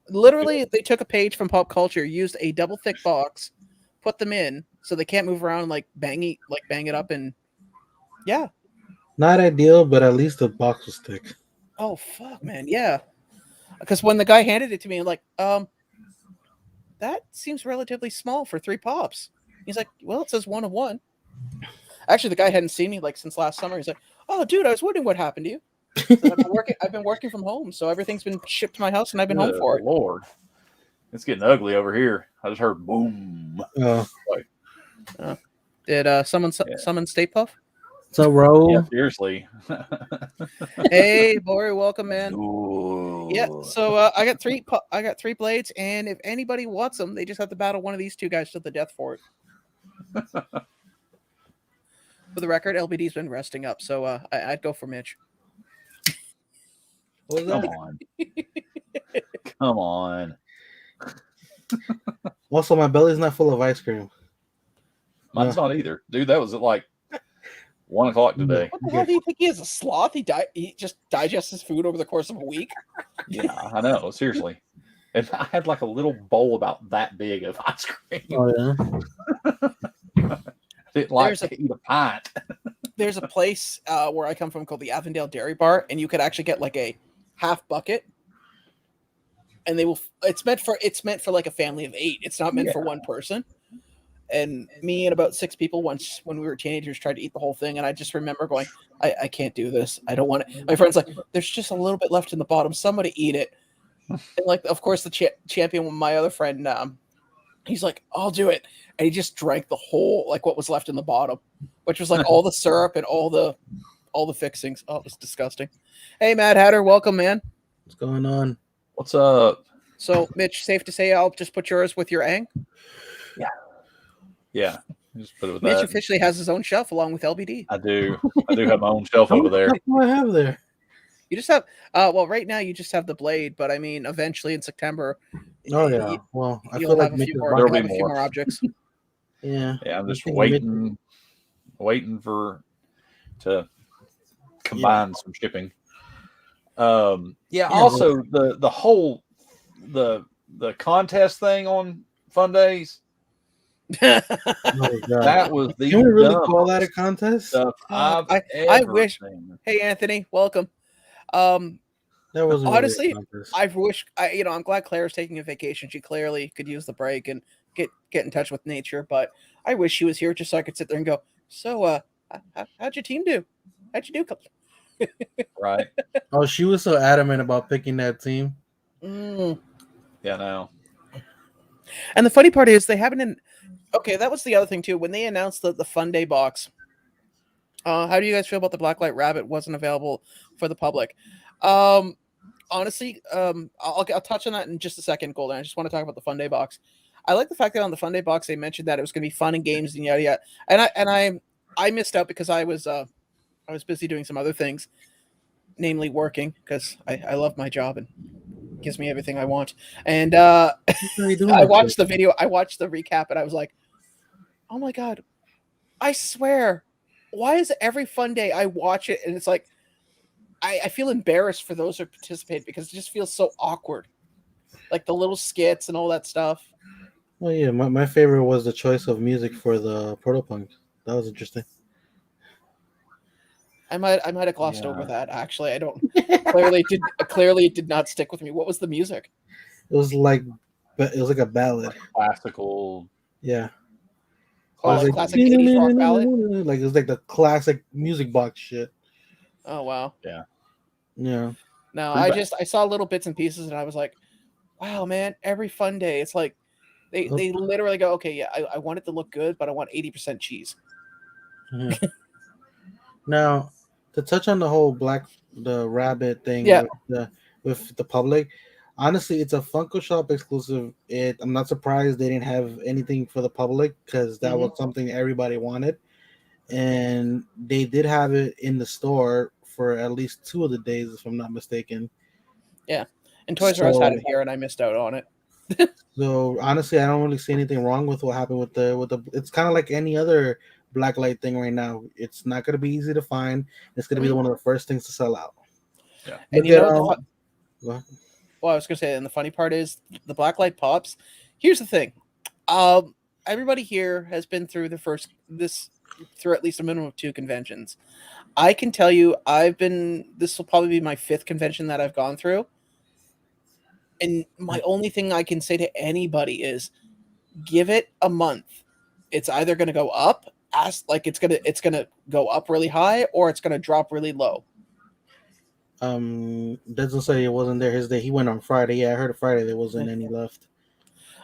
literally, they took a page from pop culture, used a double thick box, put them in so they can't move around, bang it up, and yeah. Not ideal, but at least the box was thick. Oh fuck, man, yeah. Because when the guy handed it to me, I'm like, that seems relatively small for 3 pops. He's like, well, it says 1 of 1. Actually, the guy hadn't seen me since last summer. He's like, oh, dude, I was wondering what happened to you. I've been working from home, so everything's been shipped to my house, and I've been home for it. Lord, it's getting ugly over here. I just heard boom. Did someone summon Stay Puff? So, Ro? Yeah, seriously. Hey, Bory, welcome, man. Ooh. Yeah. So I got 3 blades, and if anybody wants them, they just have to battle one of these 2 guys to the death for it. For the record, LBD's been resting up, so I'd go for Mitch. Come on. Come on. Also, my belly's not full of ice cream. Mine's not either, dude. That was at like 1 o'clock today. What the hell do you think he is? A sloth? He just digests his food over the course of a week. Yeah, I know. Seriously. And I had like a little bowl about that big of ice cream. Oh yeah. I didn't like to eat a pint. There's a place where I come from called the Avondale Dairy Bar, and you could actually get like a half bucket, and they will. It's meant for like a family of 8. It's not meant for one person. And me and about 6 people once when we were teenagers tried to eat the whole thing, and I just remember going, I can't do this. I don't want it. My friend's like, there's just a little bit left in the bottom. Somebody eat it. And like, of course, the champion, my other friend, he's like, I'll do it. And he just drank the whole, like what was left in the bottom, which was like all the syrup and all the fixings. Oh, it was disgusting. Hey, Mad Hatter, welcome, man. What's going on? What's up? So, Mitch, safe to say I'll just put yours with your Ang? Yeah. Just put it with Mitch that. officially has his own shelf along with LBD. I do have my own shelf over there. What do I have there? You just have, well, right now you just have the blade, but I mean, eventually in September. Oh yeah. Well, I you'll feel have like a few more. there'll be Have a few more. more objects. Yeah. Yeah, I'm just waiting to combine some shipping. Also the whole the contest thing on Fun Days. Oh, God. That was the Can we really call that a contest? stuff I wish. Hey, Anthony, welcome. That wasn't honestly. really a contest. I wish. I'm glad Claire's taking a vacation. She clearly could use the break and get in touch with nature. But I wish she was here just so I could sit there and go. So, how'd your team do? How'd you do? Right. Oh, she was so adamant about picking that team. Yeah, no. And the funny part is they haven't. Okay, that was the other thing too. When they announced the Fun Day box, how do you guys feel about the Blacklight Rabbit wasn't available for the public? Honestly, I'll touch on that in just a second, Golden. I just want to talk about the Fun Day box. I like the fact that on the Fun Day box they mentioned that it was going to be fun and games and yada yada. And I missed out because I was busy doing some other things, namely working because I love my job and it gives me everything I want. And I watched the video. I watched the recap and I was like, oh my God, I swear, why is it every Fun Day I watch it and it's like I feel embarrassed for those who participate because it just feels so awkward. Like the little skits and all that stuff. Well, yeah, my favorite was the choice of music for the Protopunk. That was interesting. I might have glossed over that. Actually, I don't. Clearly, it did not stick with me. What was the music? It was like a ballad, classical. Yeah. Classic 80s rock ballad. Like it was like the classic music box shit. Oh wow. Yeah. Yeah. No, I saw little bits and pieces and I was like, wow, man, every Fun Day. It's like they literally go, okay, yeah, I want it to look good, but I want 80% cheese. Yeah. Now, to touch on the whole the rabbit thing with the public, honestly, it's a Funko Shop exclusive. I'm not surprised they didn't have anything for the public because that was something everybody wanted. And they did have it in the store for at least 2 of the days, if I'm not mistaken. Yeah, and Toys R Us had it here, and I missed out on it. So honestly, I don't really see anything wrong with what happened with the. It's kind of like any other Blacklight thing right now. It's not going to be easy to find. It's going to be one of the first things to sell out. Yeah, and well, I was going to say, and the funny part is the Blacklight pops. Here's the thing, everybody here has been through through at least a minimum of 2 conventions. I can tell you, this will probably be my 5th convention that I've gone through. And my only thing I can say to anybody is give it a month. It's either going to go up it's going to go up really high or it's going to drop really low. Doesn't say it wasn't there his day. He went on Friday. Yeah, I heard Friday there wasn't any left.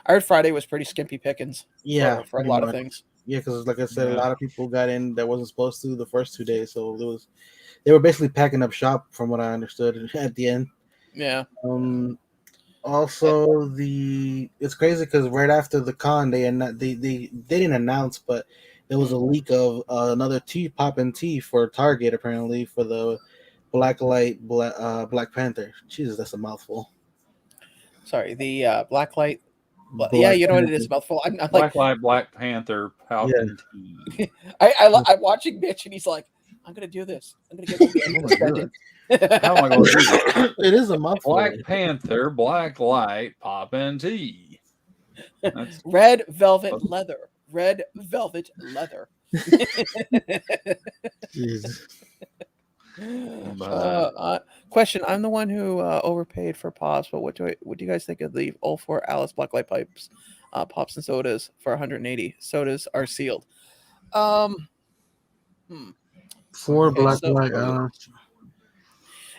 I heard Friday was pretty skimpy pickings. Yeah, for a lot of things. Yeah, because like I said, a lot of people got in that wasn't supposed to the first 2 days, so they were basically packing up shop from what I understood at the end. Yeah. Also, it's crazy because right after the con, they didn't announce, but there was a leak of another poppin' tea for Target apparently for the Blacklight Black Panther. Jesus, that's a mouthful. Sorry, the Blacklight Yeah, you know what it is, mouthful. I'm Black Light, Black Panther, Falcon T. I'm watching Mitch, and he's like, "I'm gonna do this. I'm gonna get suspended." How am I going to do this? It is a mouthful. Black Panther, Black Light, Poppin' Tea. Red velvet leather. Red velvet leather. Question: I'm the one who overpaid for pops, but what do you guys think of the all four Alice Blacklight pipes, pops and sodas for 180? Sodas are sealed. Four Blacklight Alice.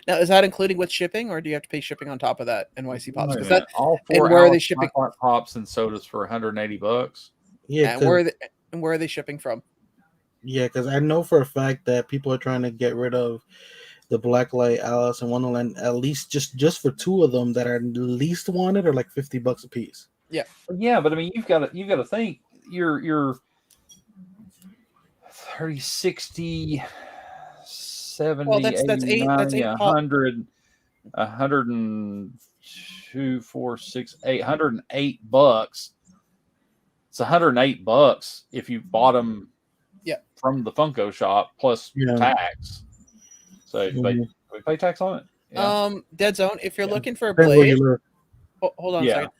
Now, is that including with shipping, or do you have to pay shipping on top of that? NYC pops, because that all four. And where are they shipping? Pops and sodas for $180. Yeah, and where are they shipping from? Yeah, because I know for a fact that people are trying to get rid of the Blacklight Alice and Wonderland, at least just for two of them that are least wanted, are like $50 a piece. Yeah, but I mean, you've got to think you're 30, 60, 70, well, that's 80, 90, 100, 102, 4, 6, 8, $108. It's $108 if you bought them from the Funko shop plus tax. So we pay tax on it. Yeah. Dead Zone, if you're looking for a blade, hold on a second.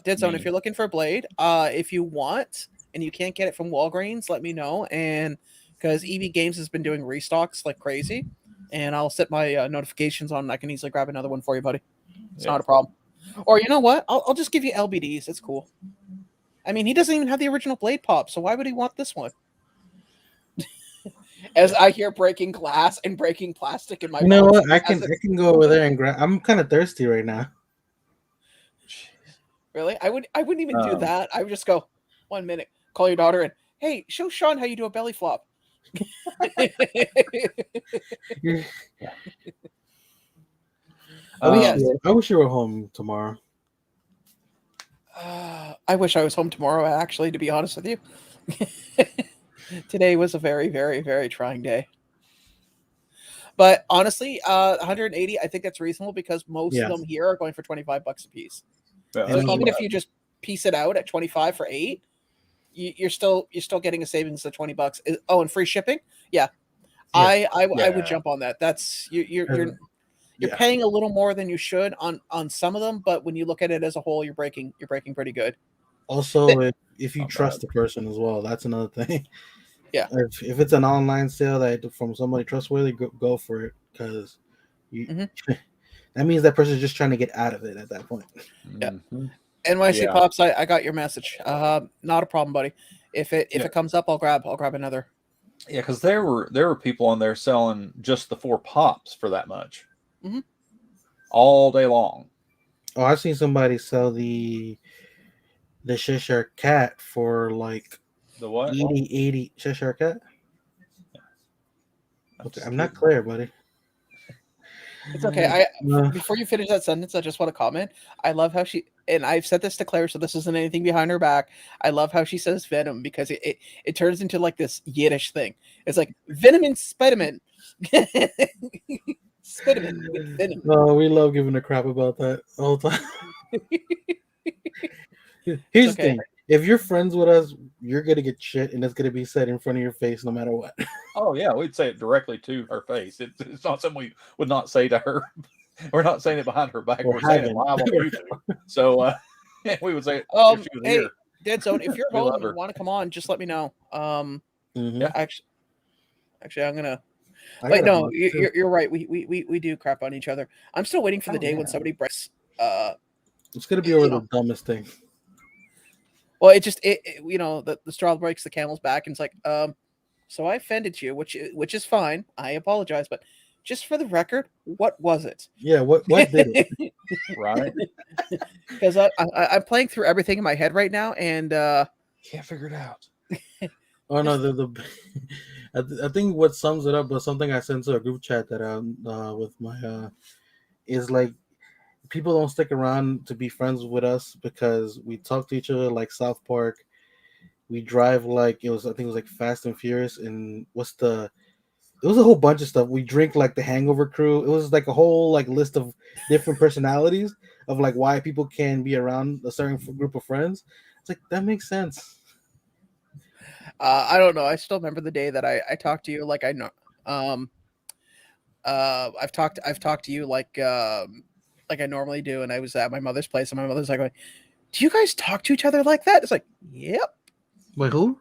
Dead Zone, if you're looking for a blade, if you want and you can't get it from Walgreens, let me know. And because EV Games has been doing restocks like crazy, and I'll set my notifications on, and I can easily grab another one for you, buddy. It's not a problem. Or you know what? I'll just give you LBDs. It's cool. I mean, he doesn't even have the original blade pop, so why would he want this one? As I hear breaking glass and breaking plastic in my You know what? I can go over there and grab. I'm kind of thirsty right now. Really? I wouldn't even do that. I would just go, 1 minute, call your daughter and, hey, show Sean how you do a belly flop. I wish you were home tomorrow. I wish I was home tomorrow, actually, to be honest with you. Today was a very, very, very trying day. But honestly, 180, I think that's reasonable because most of them here are going for $25 a piece. Yeah, so even if you just piece it out at 25 for 8, you're still getting a savings of $20. Oh, and free shipping? Yeah. I would jump on that. That's you're paying a little more than you should on some of them, but when you look at it as a whole, you're breaking pretty good. Also, if you trust the person as well, that's another thing. Yeah. If it's an online sale that from somebody trustworthy, go for it, because that means that person's just trying to get out of it at that point. Yeah. NYC Pops, I got your message. Not a problem, buddy. If it comes up, I'll grab another. Yeah, because there were people on there selling just the 4 pops for that much, all day long. Oh, I've seen somebody sell the Cheshire Cat for like the what? 80 Cheshire Cat. Okay, I'm not clear, buddy. It's okay. Before you finish that sentence, I just want to comment. I love how she, and I've said this to Claire, so this isn't anything behind her back. I love how she says venom because it turns into like this Yiddish thing. It's like venom and spiderman. Spiderman with venom. No, we love giving a crap about that all the time. Here's the thing. If you're friends with us, you're gonna get shit, and it's gonna be said in front of your face, no matter what. Oh yeah, we'd say it directly to her face. It's not something we would not say to her. We're not saying it behind her back. We're saying it live on YouTube. So we would say it if she was here. Dead Zone, if you're home and you want to come on, just let me know. Yeah, actually, I'm gonna. Wait, no, you're right. We do crap on each other. I'm still waiting for the day when somebody breaks. It's gonna be over the dumbest thing. Well, it the straw breaks the camel's back, and it's like, so I offended you, which is fine. I apologize, but just for the record, what was it? Yeah, what did it? Right? Because I'm playing through everything in my head right now, and can't figure it out. Oh no, I think what sums it up was something I sent to a group chat that with my is like, people don't stick around to be friends with us because we talk to each other like South Park. We drive like I think it was like Fast and Furious. And what's the It was a whole bunch of stuff. We drink like the Hangover crew. It was like a whole like list of different personalities of like why people can be around a certain group of friends. It's like that makes sense. I don't know. I still remember the day that I talked to you like I know. I've talked to you like I normally do, and I was at my mother's place, and my mother's like, "Do you guys talk to each other like that?" It's like, "Yep." Wait, who?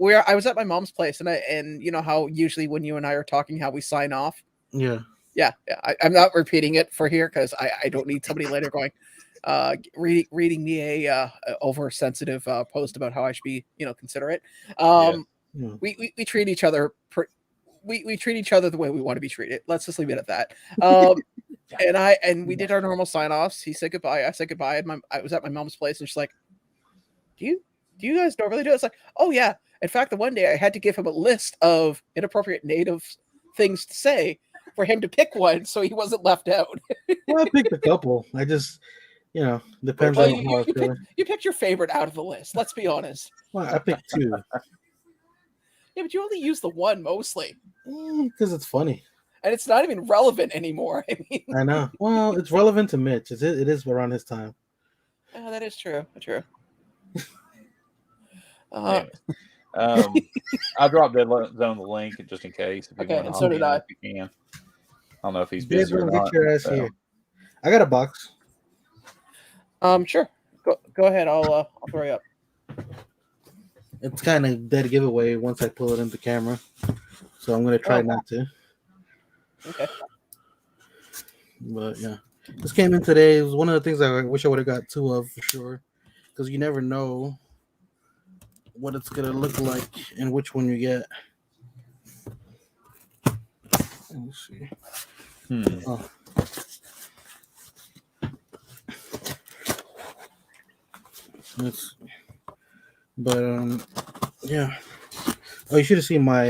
I was at my mom's place, and you know how usually when you and I are talking, how we sign off. Yeah. Yeah. I'm not repeating it for here because I don't need somebody later going, reading me a oversensitive post about how I should be, considerate. We treat each other. We treat each other the way we want to be treated. Let's just leave it at that. And we did our normal sign offs. He said goodbye. I said goodbye. And I was at my mom's place, and she's like, "Do you guys normally do it?" It's like, "Oh yeah." In fact, the one day I had to give him a list of inappropriate native things to say for him to pick one, so he wasn't left out. Well, I picked a couple. I just, depends Well, on how I feel. You picked your favorite out of the list. Let's be honest. Well, I picked two. Yeah, but you only use the one mostly. Because it's funny. And it's not even relevant anymore. I mean, I know. Well, it's relevant to Mitch. It is around his time. Oh, that is true. True. I dropped Dead Zone the link just in case. If okay, and so did I. If you can. I don't know if he's busy or not. Get your ass here. I got a box. Sure. Go ahead. I'll throw you up. It's kind of dead giveaway once I pull it into camera, so I'm gonna try not to. Okay. But yeah, this came in today. It was one of the things I wish I would have got two of for sure, because you never know what it's gonna look like and which one you get. Let me see. Oh. Yeah. Oh, you should have seen my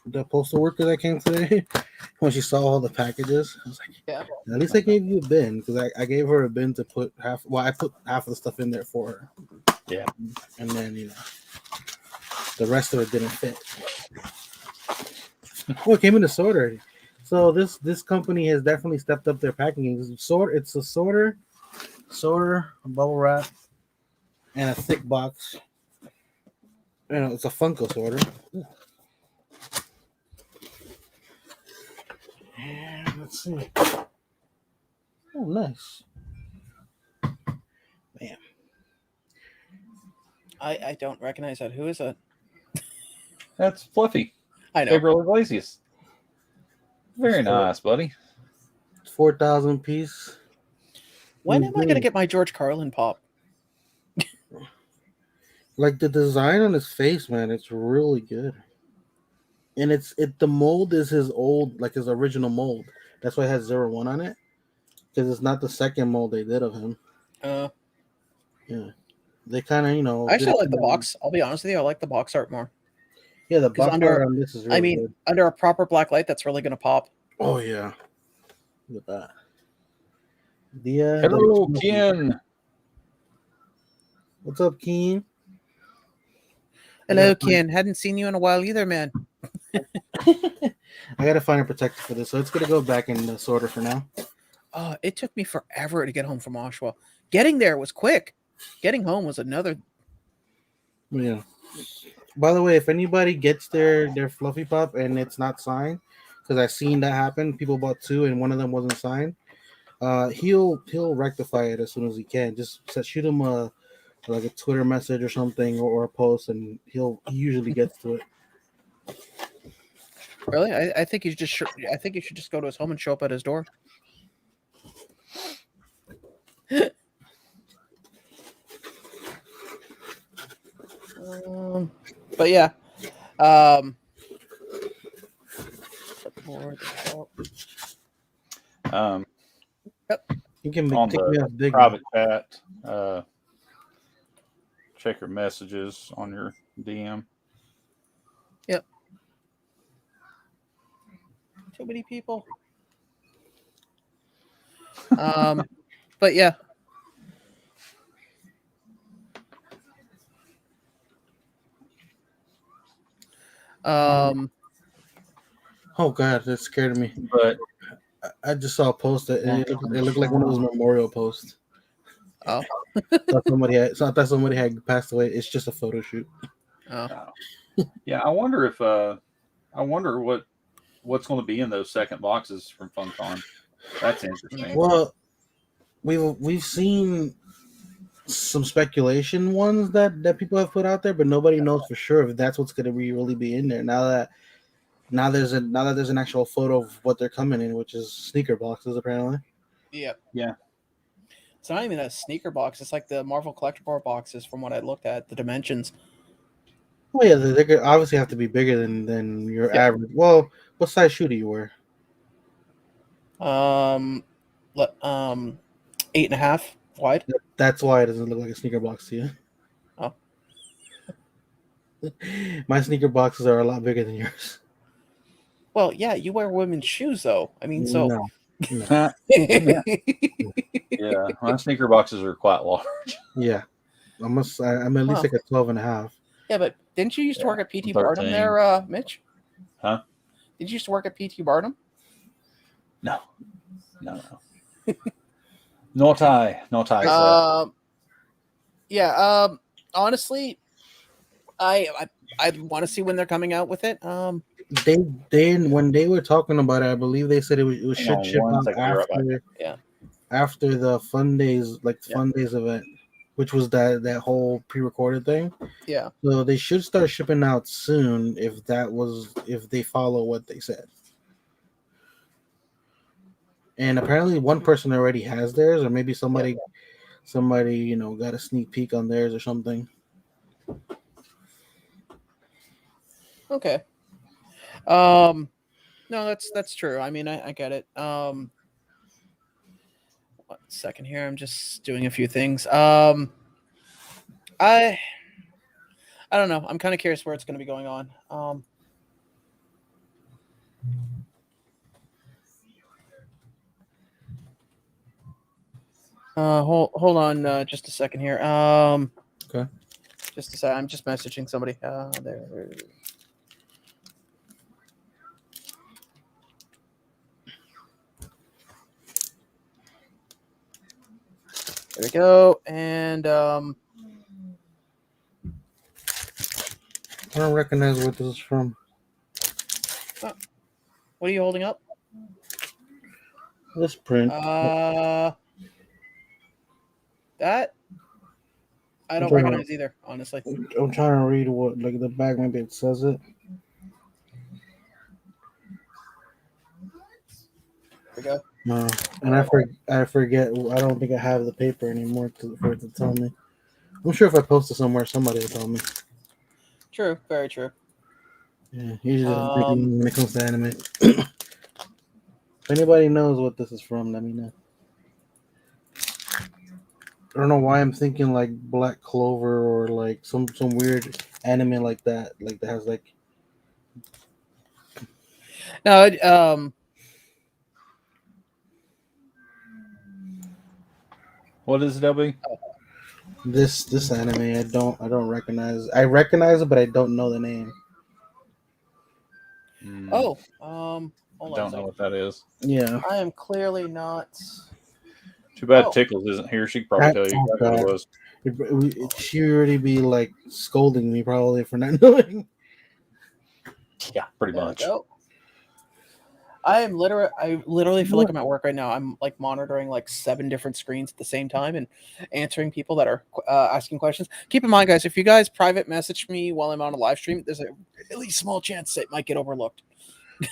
the postal worker that came today when she saw all the packages. I was like, yeah. At least I gave you a bin, because I gave her a bin to put half. Well, I put half of the stuff in there for her. Yeah. And then the rest of it didn't fit. Oh, it came in a sorter. So this company has definitely stepped up their packaging. It's a sorter, a bubble wrap, and a thick box. It's a Funko sorter. And let's see. Oh, nice. Bam. I don't recognize that. Who is that? That's Fluffy. I know. Gabriel Iglesias. Very nice, buddy. 4,000 piece. When am I going to get my George Carlin pop? Like the design on his face, man, it's really good. And the mold is his original mold. That's why it has 01 on it. Because it's not the second mold they did of him. Yeah. They kind of, I actually like the box. I'll be honest with you, I like the box art more. Yeah, the box art on this is really good. Under a proper black light, that's really going to pop. Oh, yeah. Look at that. Hello, Ken. What's up, Keen? Hello, Ken. Hadn't seen you in a while either, man. I gotta find a protector for this, so it's gonna go back in the sorter for now. It took me forever to get home from Oshawa. Getting there was quick. Getting home was another. Yeah. By the way, if anybody gets their Fluffy Pop and it's not signed, because I've seen that happen, people bought two and one of them wasn't signed. He'll rectify it as soon as he can. Just shoot him a Twitter message or something or a post, and he usually gets to it. Really? I think you should just go to his home and show up at his door. But yeah. You can on take me the off big private chat. Check your messages on your DM. Yep. Too many people. But yeah. Oh god, that scared me. But I just saw a post that it looked like one of those memorial posts. Oh. So I thought somebody had passed away. It's just a photo shoot. Oh. yeah, I wonder if what's going to be in those second boxes from FunCon. That's interesting. Well, we've seen some speculation ones that people have put out there, but nobody knows for sure if that's what's going to really be in there. Now that there's an actual photo of what they're coming in, which is sneaker boxes apparently. Yeah. Yeah. It's not even a sneaker box. It's like the Marvel collectible boxes from what I looked at, the dimensions. Oh yeah, they could obviously have to be bigger than your average. Well, what size shoe do you wear? 8.5 wide. That's why it doesn't look like a sneaker box to you. Oh. My sneaker boxes are a lot bigger than yours. Well, yeah, you wear women's shoes though. I mean, so No. Yeah, my sneaker boxes are quite large. Yeah. I'm at least like a 12.5. Yeah, but didn't you used to work at PT 13. Barnum there, Mitch? Huh? Did you used to work at PT Barnum? No. Not I. Yeah. Honestly, I want to see when they're coming out with it. They when they were talking about it, I believe they said it should ship out after the Fun Days, Fun Days event, which was that whole pre-recorded thing. Yeah. So they should start shipping out soon if they follow what they said. And apparently one person already has theirs, or maybe somebody got a sneak peek on theirs or something. Okay. No, that's true. I mean, I get it. 1 second here. I'm just doing a few things. I don't know. I'm kind of curious where it's going to be going on. Hold on just a second here. Okay. Just a second. I'm just messaging somebody. There. There we go. And I don't recognize where this is from. What are you holding up? This print. That I don't recognize either, honestly. I'm trying to read what the bag. Maybe it says it. There we go. No, and I forget. I don't think I have the paper anymore for it to tell me. I'm sure if I post it somewhere, somebody will tell me. True, very true. Yeah, usually when it comes to anime. If anybody knows what this is from, let me know. I don't know why I'm thinking like Black Clover or like some weird anime like that has like. No, What is it, LB? This anime I don't recognize. I recognize it, but I don't know the name. Hold I don't know what that is. Yeah, I am clearly not. Too bad Tickles isn't here. She could probably tell you exactly what it was. She already be like scolding me probably for not knowing. Yeah, pretty much. I literally feel like I'm at work right now. I'm like monitoring like 7 different screens at the same time and answering people that are asking questions. Keep in mind, guys, if you guys private message me while I'm on a live stream, there's a really small chance it might get overlooked.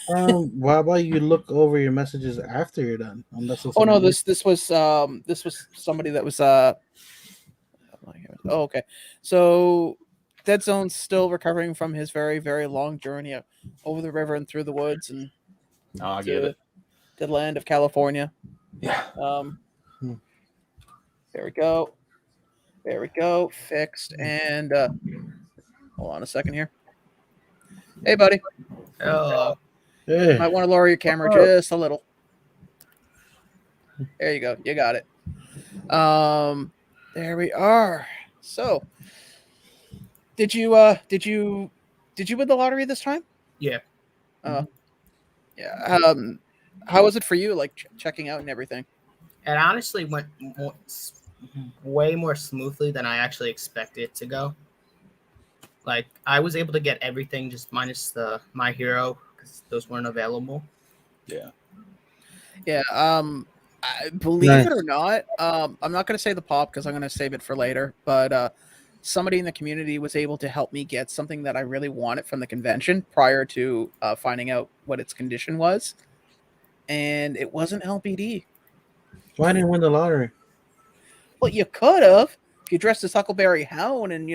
Why about you look over your messages after you're done? Oh no, this was somebody that was okay. So Dead Zone's still recovering from his very, very long journey over the river and through the woods and I get it. The land of California. Yeah. There we go. Fixed. And hold on a second here. Hey, buddy. Hello. Hey. Might want to lower your camera just a little. There you go. You got it. There we are. So, did you win the lottery this time? Yeah. Yeah. How was it for you, like checking out and everything? It honestly went way more smoothly than I actually expected it to go. Like, I was able to get everything just minus the My Hero because those weren't available. Yeah. Yeah. Believe it or not, I'm not going to say the pop because I'm going to save it for later. But somebody in the community was able to help me get something that I really wanted from the convention prior to finding out what its condition was, and it wasn't LBD. Why didn't win the lottery? Well, you could have if you dressed as Huckleberry Hound and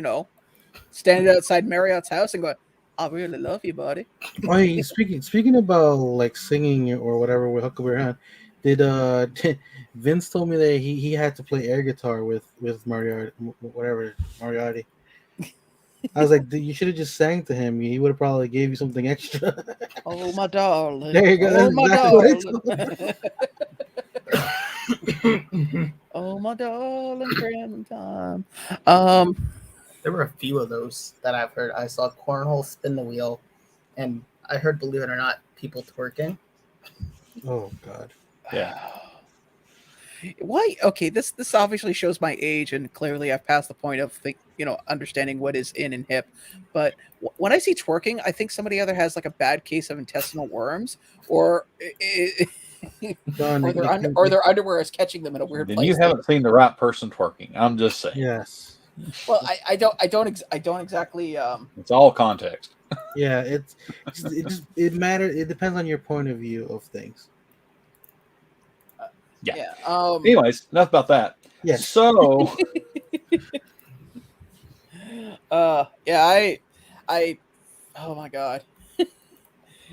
standing outside Marriott's house and going, "I really love you, buddy." Oh, hey, speaking about like singing or whatever with Huckleberry Hound, did Vince told me that he had to play air guitar with Moriarty. I was like, you should have just sang to him. He would have probably gave you something extra. Oh my darling. There you go. Oh That's my exactly darling. Oh my darling, Clementine. There were a few of those that I've heard. I saw Cornhole spin the wheel, and I heard, believe it or not, people twerking. Oh God. Yeah. Why? Okay, this obviously shows my age, and clearly I've passed the point of understanding what is in and hip. But when I see twerking, I think somebody either has like a bad case of intestinal worms, or their underwear is catching them in a weird Then place. you haven't seen the right person twerking. I'm just saying. Yes. Well, I don't exactly. It's all context. Yeah, it matters. It depends on your point of view of things. Yeah. Yeah. Anyways, enough about that. Yes. So. Yeah. I. Oh my God.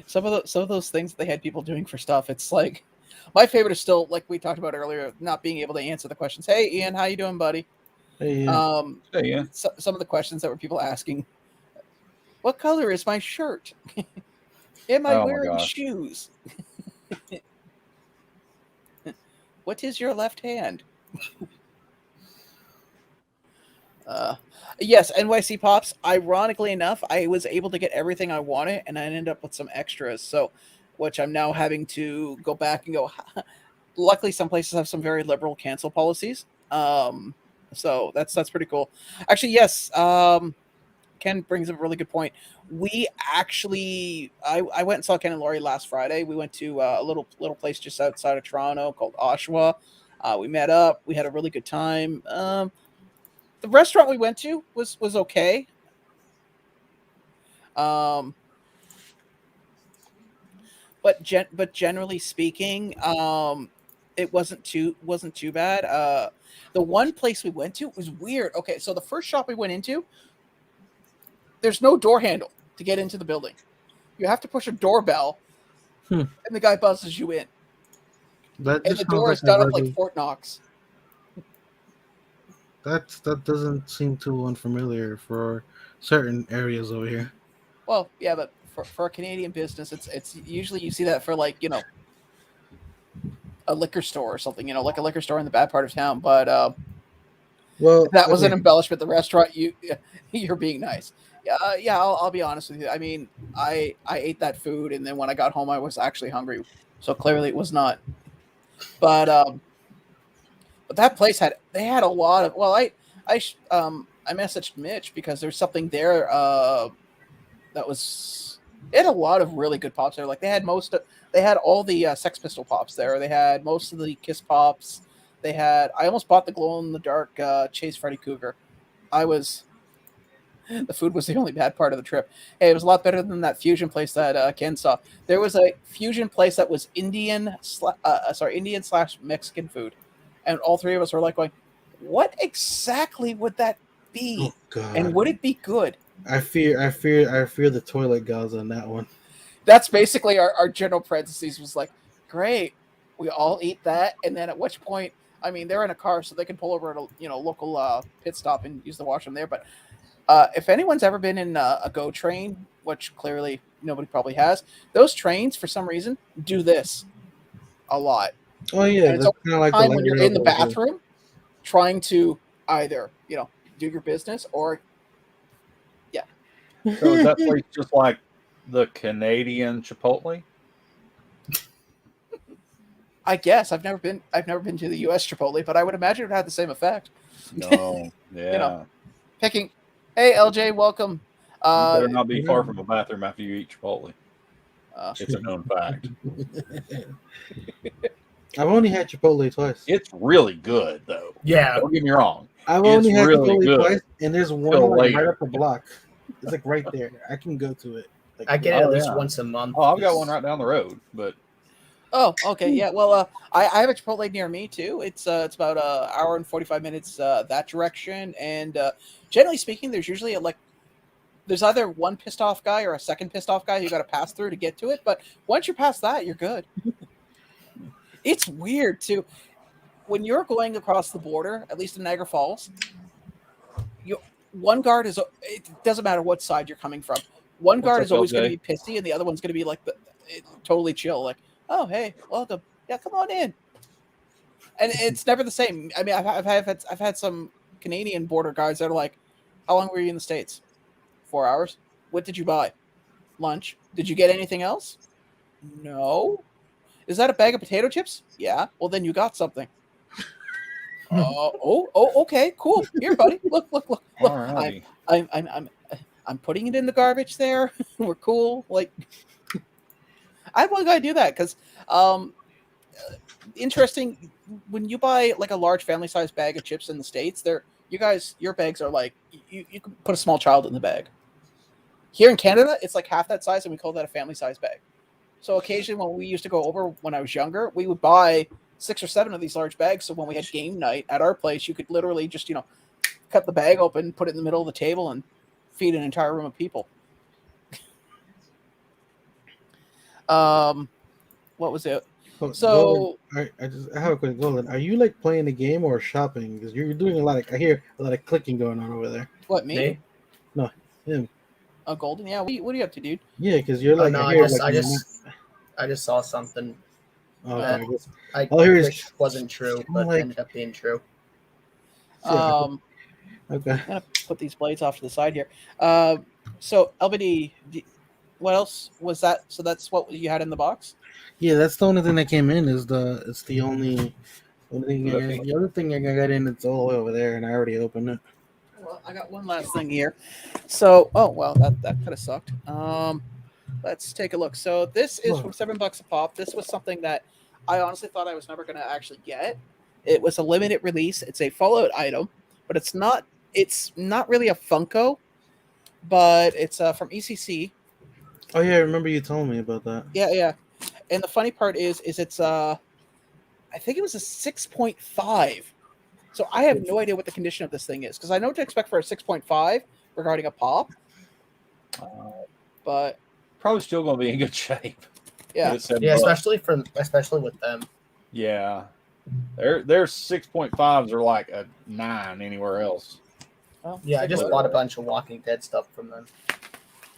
some of those things that they had people doing for stuff. It's like my favorite is still, like we talked about earlier, not being able to answer the questions. Hey, Ian, how you doing, buddy? Hey, Yeah. Some of the questions that were people asking. What color is my shirt? Am I wearing shoes? What is your left hand? Yes, NYC Pops. Ironically enough, I was able to get everything I wanted, and I ended up with some extras. So, which I'm now having to go back and go. Luckily, some places have some very liberal cancel policies. So that's pretty cool. Actually, yes. Ken brings up a really good point. We actually, I went and saw Ken and Laurie last Friday. We went to a little place just outside of Toronto called Oshawa. We met up. We had a really good time. The restaurant we went to was okay. But generally speaking, it wasn't too bad. The one place we went to was weird. Okay, so the first shop we went into, there's no door handle to get into the building. You have to push a doorbell, and the guy buzzes you in. And the door is done up like Fort Knox. That doesn't seem too unfamiliar for certain areas over here. Well, yeah, but for a Canadian business, it's usually you see that for like a liquor store or something, like a liquor store in the bad part of town. But well, that was an embellishment. The restaurant, you're being nice. Yeah, I'll be honest with you. I mean, I ate that food, and then when I got home, I was actually hungry. So clearly, it was not. But that place had a lot of. Well, I messaged Mitch because there's something there that was. It had a lot of really good pops there. Like they had all the Sex Pistol pops there. They had most of the Kiss pops. I almost bought the glow in the dark Chase Freddy Cougar. The food was the only bad part of the trip. Hey, it was a lot better than that fusion place that Ken saw. There was a fusion place that was Indian / Mexican food, and all three of us were like going, "What exactly would that be? Oh, God. And would it be good?" I fear the toilet gods on that one. That's basically our general parentheses was like, "Great, we all eat that," and then at which point, I mean, they're in a car, so they can pull over at a local pit stop and use the washroom there, but. If anyone's ever been in a GO train, which clearly nobody probably has, those trains for some reason do this a lot. Oh yeah, and it's kind of like time when you're in the bathroom, trying to either do your business or So is that place just like the Canadian Chipotle? I guess I've never been to the U.S. Chipotle, but I would imagine it would have the same effect. No, yeah. You know, picking. Hey, LJ, welcome. You better not be far from a bathroom after you eat Chipotle. It's a known fact. I've only had Chipotle twice. It's really good, though. Yeah. Don't get me wrong. I've only had really Chipotle good. twice, and there's one Till like, right later. up the block. It's like right there. I can go to it. Like, I get it at least once a month. Oh, I've got one right down the road, but. Oh, okay, yeah. Well, I have a Chipotle near me too. It's about an hour and 45 minutes that direction, and generally speaking, there's usually there's either one pissed off guy or a second pissed off guy you got to pass through to get to it. But once you're past that, you're good. It's weird too. When you're going across the border, at least in Niagara Falls, one guard is. It doesn't matter what side you're coming from. One guard is always going to be pissy, and the other one's going to be like totally chill, like, "Oh, hey, welcome. Yeah, come on in." And it's never the same. I mean, I've had some Canadian border guards that are like, "How long were you in the States? 4 hours. What did you buy? Lunch. Did you get anything else? No. Is that a bag of potato chips? Yeah. Well, then you got something. Okay, cool. Here, buddy. Look. Alrighty. I'm putting it in the garbage there. We're cool. Like, I had one guy do that because, interesting. When you buy like a large family-sized bag of chips in the States, your bags are like you can put a small child in the bag. Here in Canada, it's like half that size, and we call that a family-sized bag. So occasionally, when we used to go over when I was younger, we would buy 6 or 7 of these large bags. So when we had game night at our place, you could literally just cut the bag open, put it in the middle of the table, and feed an entire room of people. What was it? So Golan, I have a quick Golan. Are you like playing the game or shopping? Because you're doing a lot of. I hear a lot of clicking going on over there. What, me? No, him. Oh, Golden. Yeah. What are you up to, dude? Yeah, because you're like. No, I just saw something. Oh, I wish wasn't true, but ended up being true. Okay. I'm gonna put these blades off to the side here. So LBD, what else was that? So that's what you had in the box? Yeah, that's the only thing that came in. It's the only thing. The other thing I got in, it's all the way over there, and I already opened it. Well, I got one last thing here. So, that kind of sucked. Let's take a look. So this is from $7 a pop. This was something that I honestly thought I was never going to actually get. It was a limited release. It's a Fallout item, but it's not really a Funko, but it's from ECC. Oh yeah, I remember you telling me about that. Yeah. And the funny part is it's I think it was a 6.5. So I have no idea what the condition of this thing is because I know what to expect for a 6.5 regarding a pop. But probably still going to be in good shape. Yeah, especially with them. Yeah, their 6.5s are like a 9 anywhere else. Well, yeah, I just bought a bunch of Walking Dead stuff from them.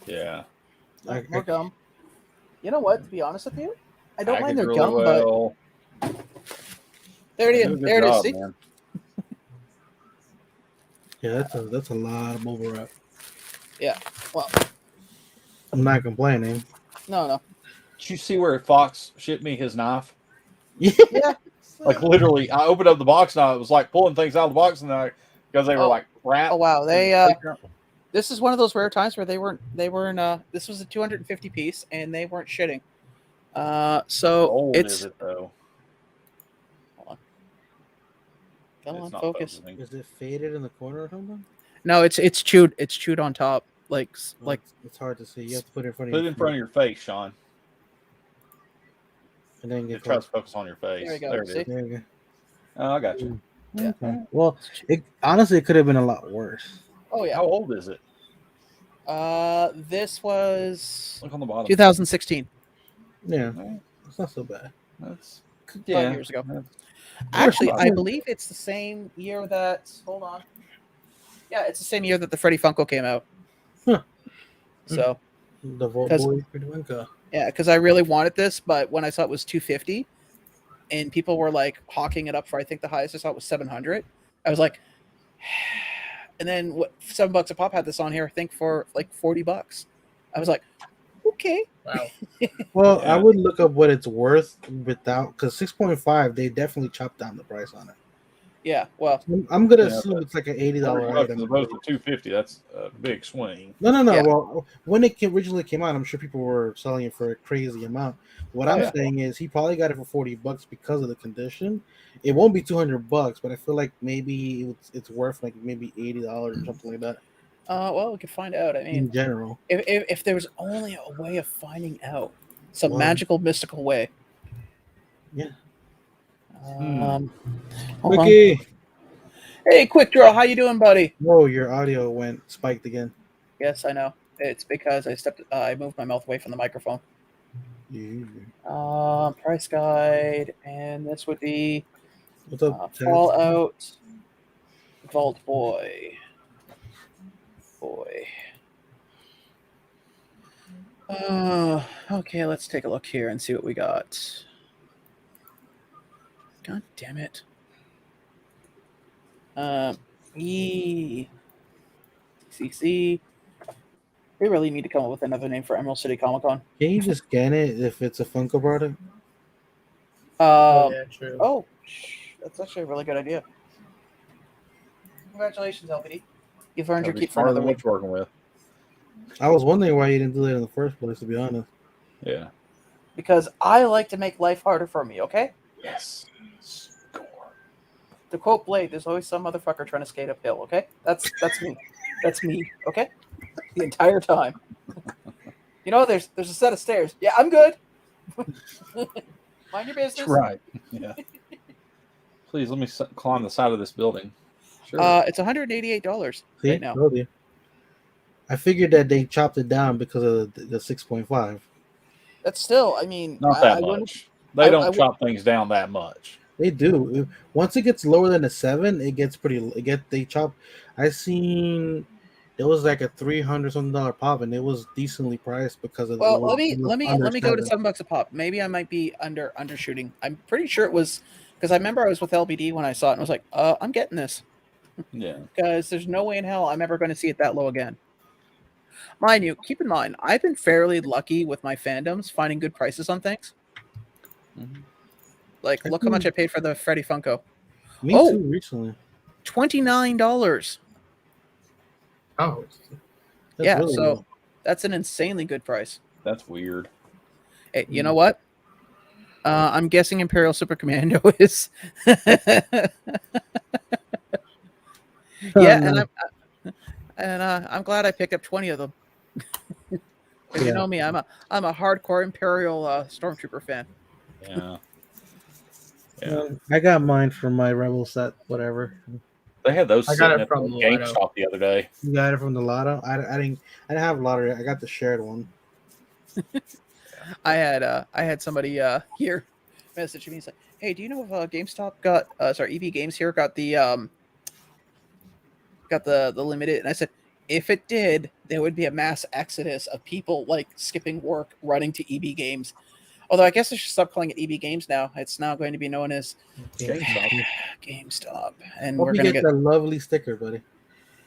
Yeah, more gum. You know what? To be honest with you, I don't mind their really gum, but there it is. There it is. See? Yeah, that's a lot of bubble wrap. Yeah. Well, I'm not complaining. No. Did you see where Fox shipped me his knife? Yeah. Like literally, I opened up the box and I was like pulling things out of the box, and because they were like wrapped. Oh wow, this is one of those rare times where they weren't. This was a 250 piece, and they weren't shitting. So how old it's. Is it though? Hold on. Come on, focus. Focusing. Is it faded in the corner or something? No, it's chewed. It's chewed on top. Like it's hard to see. You have to put it in front of. Put it in front of your face, Sean. And then get try to focus on your face. There you go. There it See? is. There you go. Oh, I got you. Yeah. Okay. Well, honestly, it could have been a lot worse. Oh yeah. How old is it? This was Look on the bottom. 2016. Yeah, it's not so bad. That's 5 years ago. Actually, I believe it's the same year that. Hold on. Yeah, it's the same year that the Freddy Funko came out. Huh. So. The Vault Boy Freddy Funko. Yeah, because I really wanted this, but when I saw it was $250, and people were like hawking it up for, I think the highest I saw it was $700. I was like, and then $7 a pop had this on here, I think for like $40. I was like, Okay. Wow. Well, Yeah. I would look up what it's worth without, because 6.5 they definitely chopped down the price on it. Yeah. Well. I'm gonna Yeah, assume it's like an $80 $100 item. as opposed to $250. That's a big swing. No. Yeah. Well, when it originally came out, I'm sure people were selling it for a crazy amount. What I'm yeah. saying is he probably got it for $40 because of the condition. It won't be $200, but I feel like maybe it's worth like maybe $80 or something like that. Well, we could find out. I mean, In general, if there was only a way of finding out, some Well, magical, mystical way. yeah. Hold on. Wiki. Hey, Quick Draw, how you doing, buddy? Whoa, your audio went spiked again. Yes, I know. It's because I moved my mouth away from the microphone. Yeah. Price guide, and this would be What's up, Ted? Fallout Vault Boy. Okay, let's take a look here and see what we got. God damn it. CCC. We really need to come up with another name for Emerald City Comic Con. Can you just scan it if it's a Funko product? Yeah, true. Oh, that's actually a really good idea. Congratulations, LBD. You've earned your keep for another week. What you're working with. I was wondering why you didn't do that in the first place, to be honest. Yeah. Because I like to make life harder for me, okay? Yes. Score. To quote Blade, there's always some motherfucker trying to skate uphill, okay? That's me. That's me, okay? The entire time. You know, there's a set of stairs. Yeah, I'm good. Mind your business. That's right. Yeah. Please let me climb the side of this building. Sure. It's $188 See, right now. told you. I figured that they chopped it down because of the 6.5. That's still, I mean, Not that much. They don't chop things down that much. They do. Once it gets lower than a 7, it gets pretty. They chop. I seen it was like a $300 something pop, and it was decently priced because of. Well, let me go to $7 a pop. Maybe I might be undershooting. I'm pretty sure it was because I remember I was with LBD when I saw it, and I was like, I'm getting this. Yeah. Because there's no way in hell I'm ever going to see it that low again. Mind you, keep in mind, I've been fairly lucky with my fandoms finding good prices on things. Mm-hmm. Like, look how much I paid for the Freddy Funko. Me too, recently. $29. Oh. Yeah, really so low. That's an insanely good price. That's weird. Hey, you know what? I'm guessing Imperial Super Commando is. Yeah, and I'm glad I picked up 20 of them. You know me, I'm a hardcore Imperial Stormtrooper fan. Yeah. I got mine from my Rebel set, whatever. They had those. I got it from GameStop the other day. You got it from the Lotto? I didn't have a lottery. I got the shared one. I had somebody here message me and say, "Hey, do you know if GameStop got EV Games here got the limited?" And I said, if it did, there would be a mass exodus of people like skipping work, running to EB Games. Although I guess I should stop calling it EB Games now. It's now going to be known as GameStop. And hope we're going to get that lovely sticker, buddy.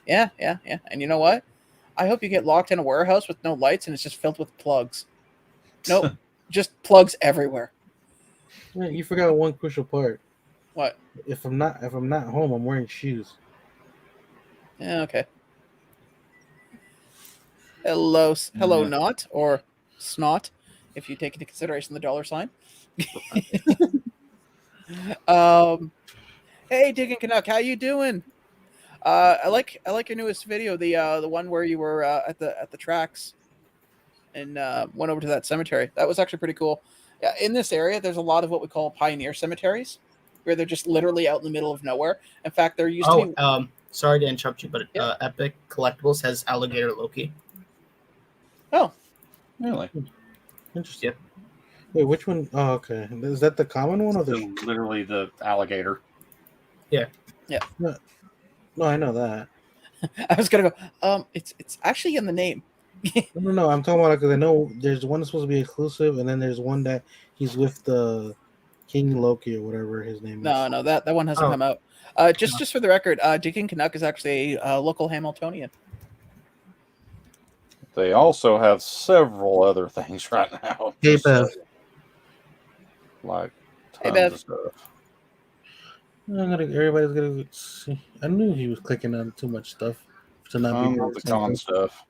Yeah. And you know what? I hope you get locked in a warehouse with no lights and it's just filled with plugs. Nope, just plugs everywhere. Man, you forgot one crucial part. What? If I'm not home, I'm wearing shoes. Yeah, okay. Hello, not or snot, if you take into consideration the $sign. Hey, Diggin' Canuck, how you doing? I like your newest video, the one where you were at the tracks and went over to that cemetery. That was actually pretty cool. Yeah, in this area, there's a lot of what we call pioneer cemeteries, where they're just literally out in the middle of nowhere. In fact, there used to be. Sorry to interrupt you, but Epic Collectibles has Alligator Loki. Oh, really? Interesting. Yep. Wait, which one? Oh, okay. Is that the common one or literally the alligator? Yeah. No, I know that. I was gonna go. It's actually in the name. No. I'm talking about because I know there's one that's supposed to be exclusive, and then there's one that he's with the King Loki or whatever his name is. No, that one hasn't come out. Just for the record, Diggin' Canuck is actually a local Hamiltonian. they also have several other things right now. Hey, just Bev. like Hey, tons Bev. of stuff. Everybody's gonna see. I knew he was clicking on too much stuff to not be Tons doing of the something. con stuff.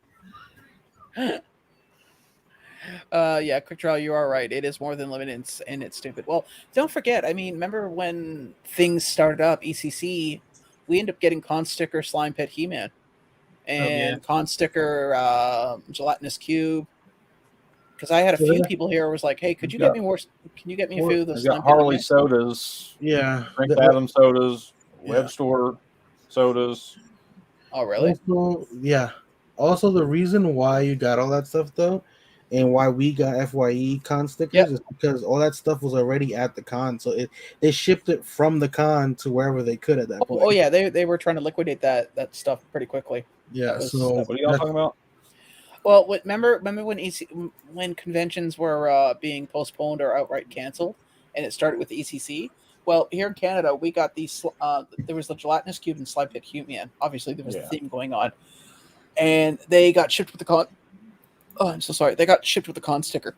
Yeah, quick draw, you are right. It is more than limited and it's stupid. Well, don't forget, I mean, remember when things started up, ECC, we ended up getting Con Sticker Slime Pit He-Man and Con Sticker Gelatinous Cube. Because I had a few people here who was like, hey, could you get me more? Can you get me a few of those I've got Slime Pit Harley He-Man? sodas. Yeah. Frank Adams sodas. Yeah. Web Store sodas. Oh, really? Also, yeah. Also, the reason why you got all that stuff though, and why we got FYE con stickers is because all that stuff was already at the con, so they shipped it from the con to wherever they could at that point. Oh yeah, they were trying to liquidate that stuff pretty quickly. Yeah. So what are y'all talking about? Well, remember when conventions were being postponed or outright canceled, and it started with the ECC. Well, here in Canada, we got these. There was the Gelatinous Cube and Slime Pit He-Man. Obviously, there was a theme going on, and they got shipped with the con. Oh, I'm so sorry. They got shipped with the con sticker.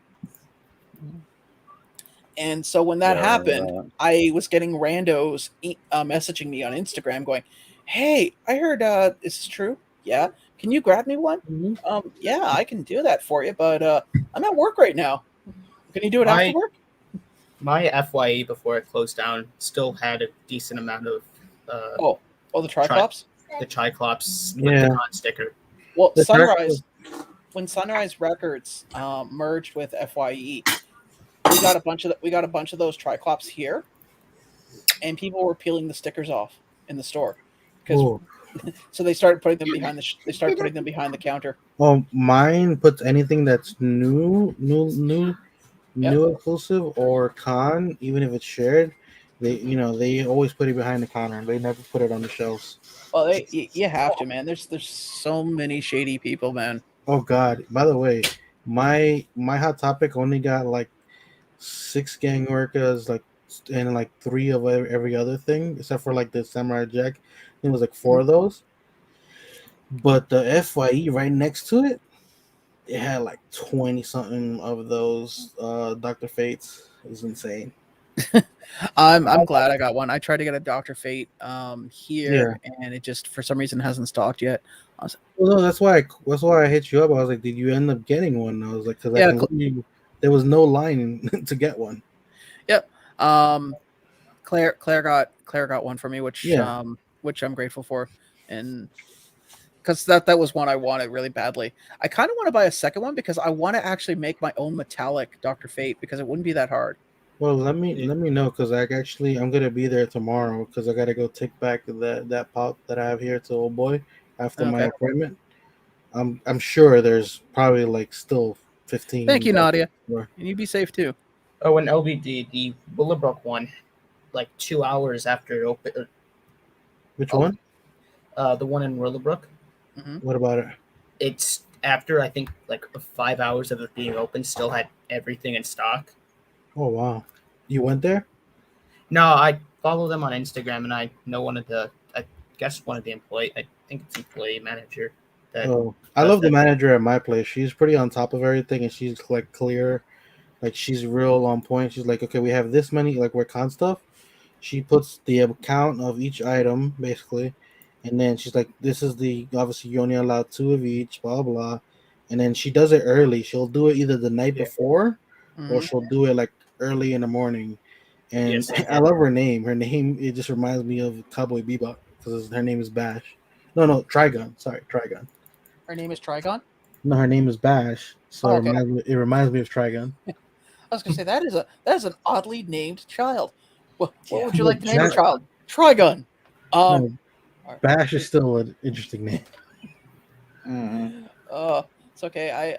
And so when that happened, I was getting randos messaging me on Instagram going, "Hey, I heard is this true? Yeah. Can you grab me one? Mm-hmm. Yeah, I can do that for you, but I'm at work right now. Can you do it after work?" My FYE before it closed down still had a decent amount of the Triclops? The Triclops with the con sticker. Well, when Sunrise Records merged with FYE, we got a bunch of those Triclops here, and people were peeling the stickers off in the store because so they started putting them behind the counter. Well, mine puts anything that's new exclusive or con, even if it's shared. They always put it behind the counter. They never put it on the shelves. Well, you have to, man. There's so many shady people, man. Oh God! By the way, my Hot Topic only got like 6 gang workers, and like 3 of every other thing, except for like the Samurai Jack. It was like 4 of those. But the FYE right next to it, it had like 20 something of those Dr. Fates. It was insane. I'm glad I got one. I tried to get a Dr. Fate here, and it just for some reason hasn't stocked yet. Well, no, that's why I hit you up. I was like, did you end up getting one? I was like, because there was no line to get one. Yep. Claire got one for me, which I'm grateful for, and because that was one I wanted really badly. I kind of want to buy a second one because I want to actually make my own metallic Dr. Fate because it wouldn't be that hard. Well, let me know because I'm gonna be there tomorrow because I gotta go take back that pop that I have here to old boy after my appointment. I'm sure there's probably like still 15. Thank you, Nadia. And you be safe too. Oh, and LBD, the Willowbrook one, like 2 hours after it opened. Which one? The one in Willowbrook. Mm-hmm. What about it? It's after I think like 5 hours of it being open, still had everything in stock. Oh wow! You went there? No, I follow them on Instagram, and I know one of the employee. I think it's employee manager. I love the manager at my place. She's pretty on top of everything, and she's like clear, like she's real on point. She's like, okay, we have this many like con stuff. She puts the account of each item basically, and then she's like, this is obviously you're only allowed 2 of each, blah blah, and then she does it early. She'll do it either the night before, or she'll do it like early in the morning. And I love her name. Her name, it just reminds me of Cowboy Bebop because her name is Bash. No, Trigun. Sorry, Trigun. Her name is Trigon? No, her name is Bash. So it reminds me of Trigun. I was gonna say that is an oddly named child. What would you like to name a child? Trigun. Bash is still an interesting name. It's okay.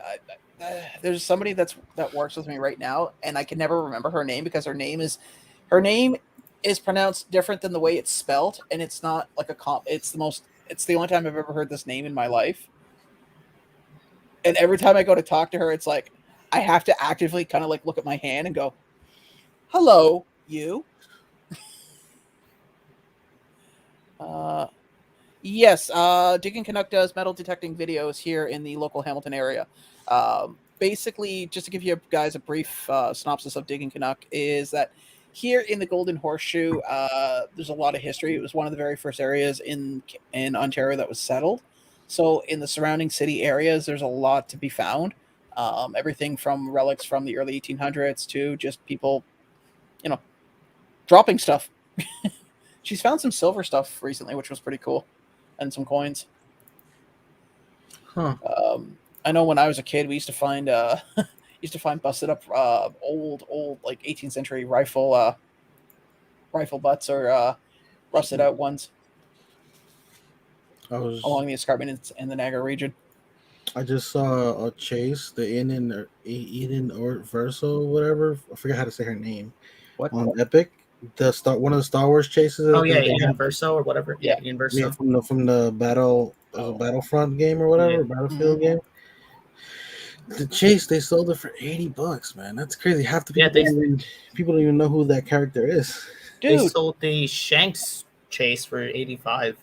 There's somebody that works with me right now, and I can never remember her name because her name is pronounced different than the way it's spelled, and it's not like it's the only time I've ever heard this name in my life. And every time I go to talk to her, it's like I have to actively kind of like look at my hand and go, "Hello, you." Yes, Digging Canuck does metal detecting videos here in the local Hamilton area. Basically, just to give you guys a brief synopsis of Digging Canuck, is that here in the Golden Horseshoe, there's a lot of history. It was one of the very first areas in Ontario that was settled. So in the surrounding city areas, there's a lot to be found. Everything from relics from the early 1800s to just people, dropping stuff. She's found some silver stuff recently, which was pretty cool, and some coins. Huh. I know when I was a kid, we used to find busted up old like 18th century rifle butts or rusted out ones along the escarpment in the Niagara region. I just saw a chase, the Eden or Verso, whatever. I forget how to say her name. What? On Epic, one of the Star Wars chases. Oh yeah, Eden Verso or whatever. Yeah, Eden Verso. Yeah, from the Battlefront game or whatever, Battlefield game. The chase, they sold it for $80, man. That's crazy. Half the people don't even know who that character is. Dude, they sold the Shanks chase for 85.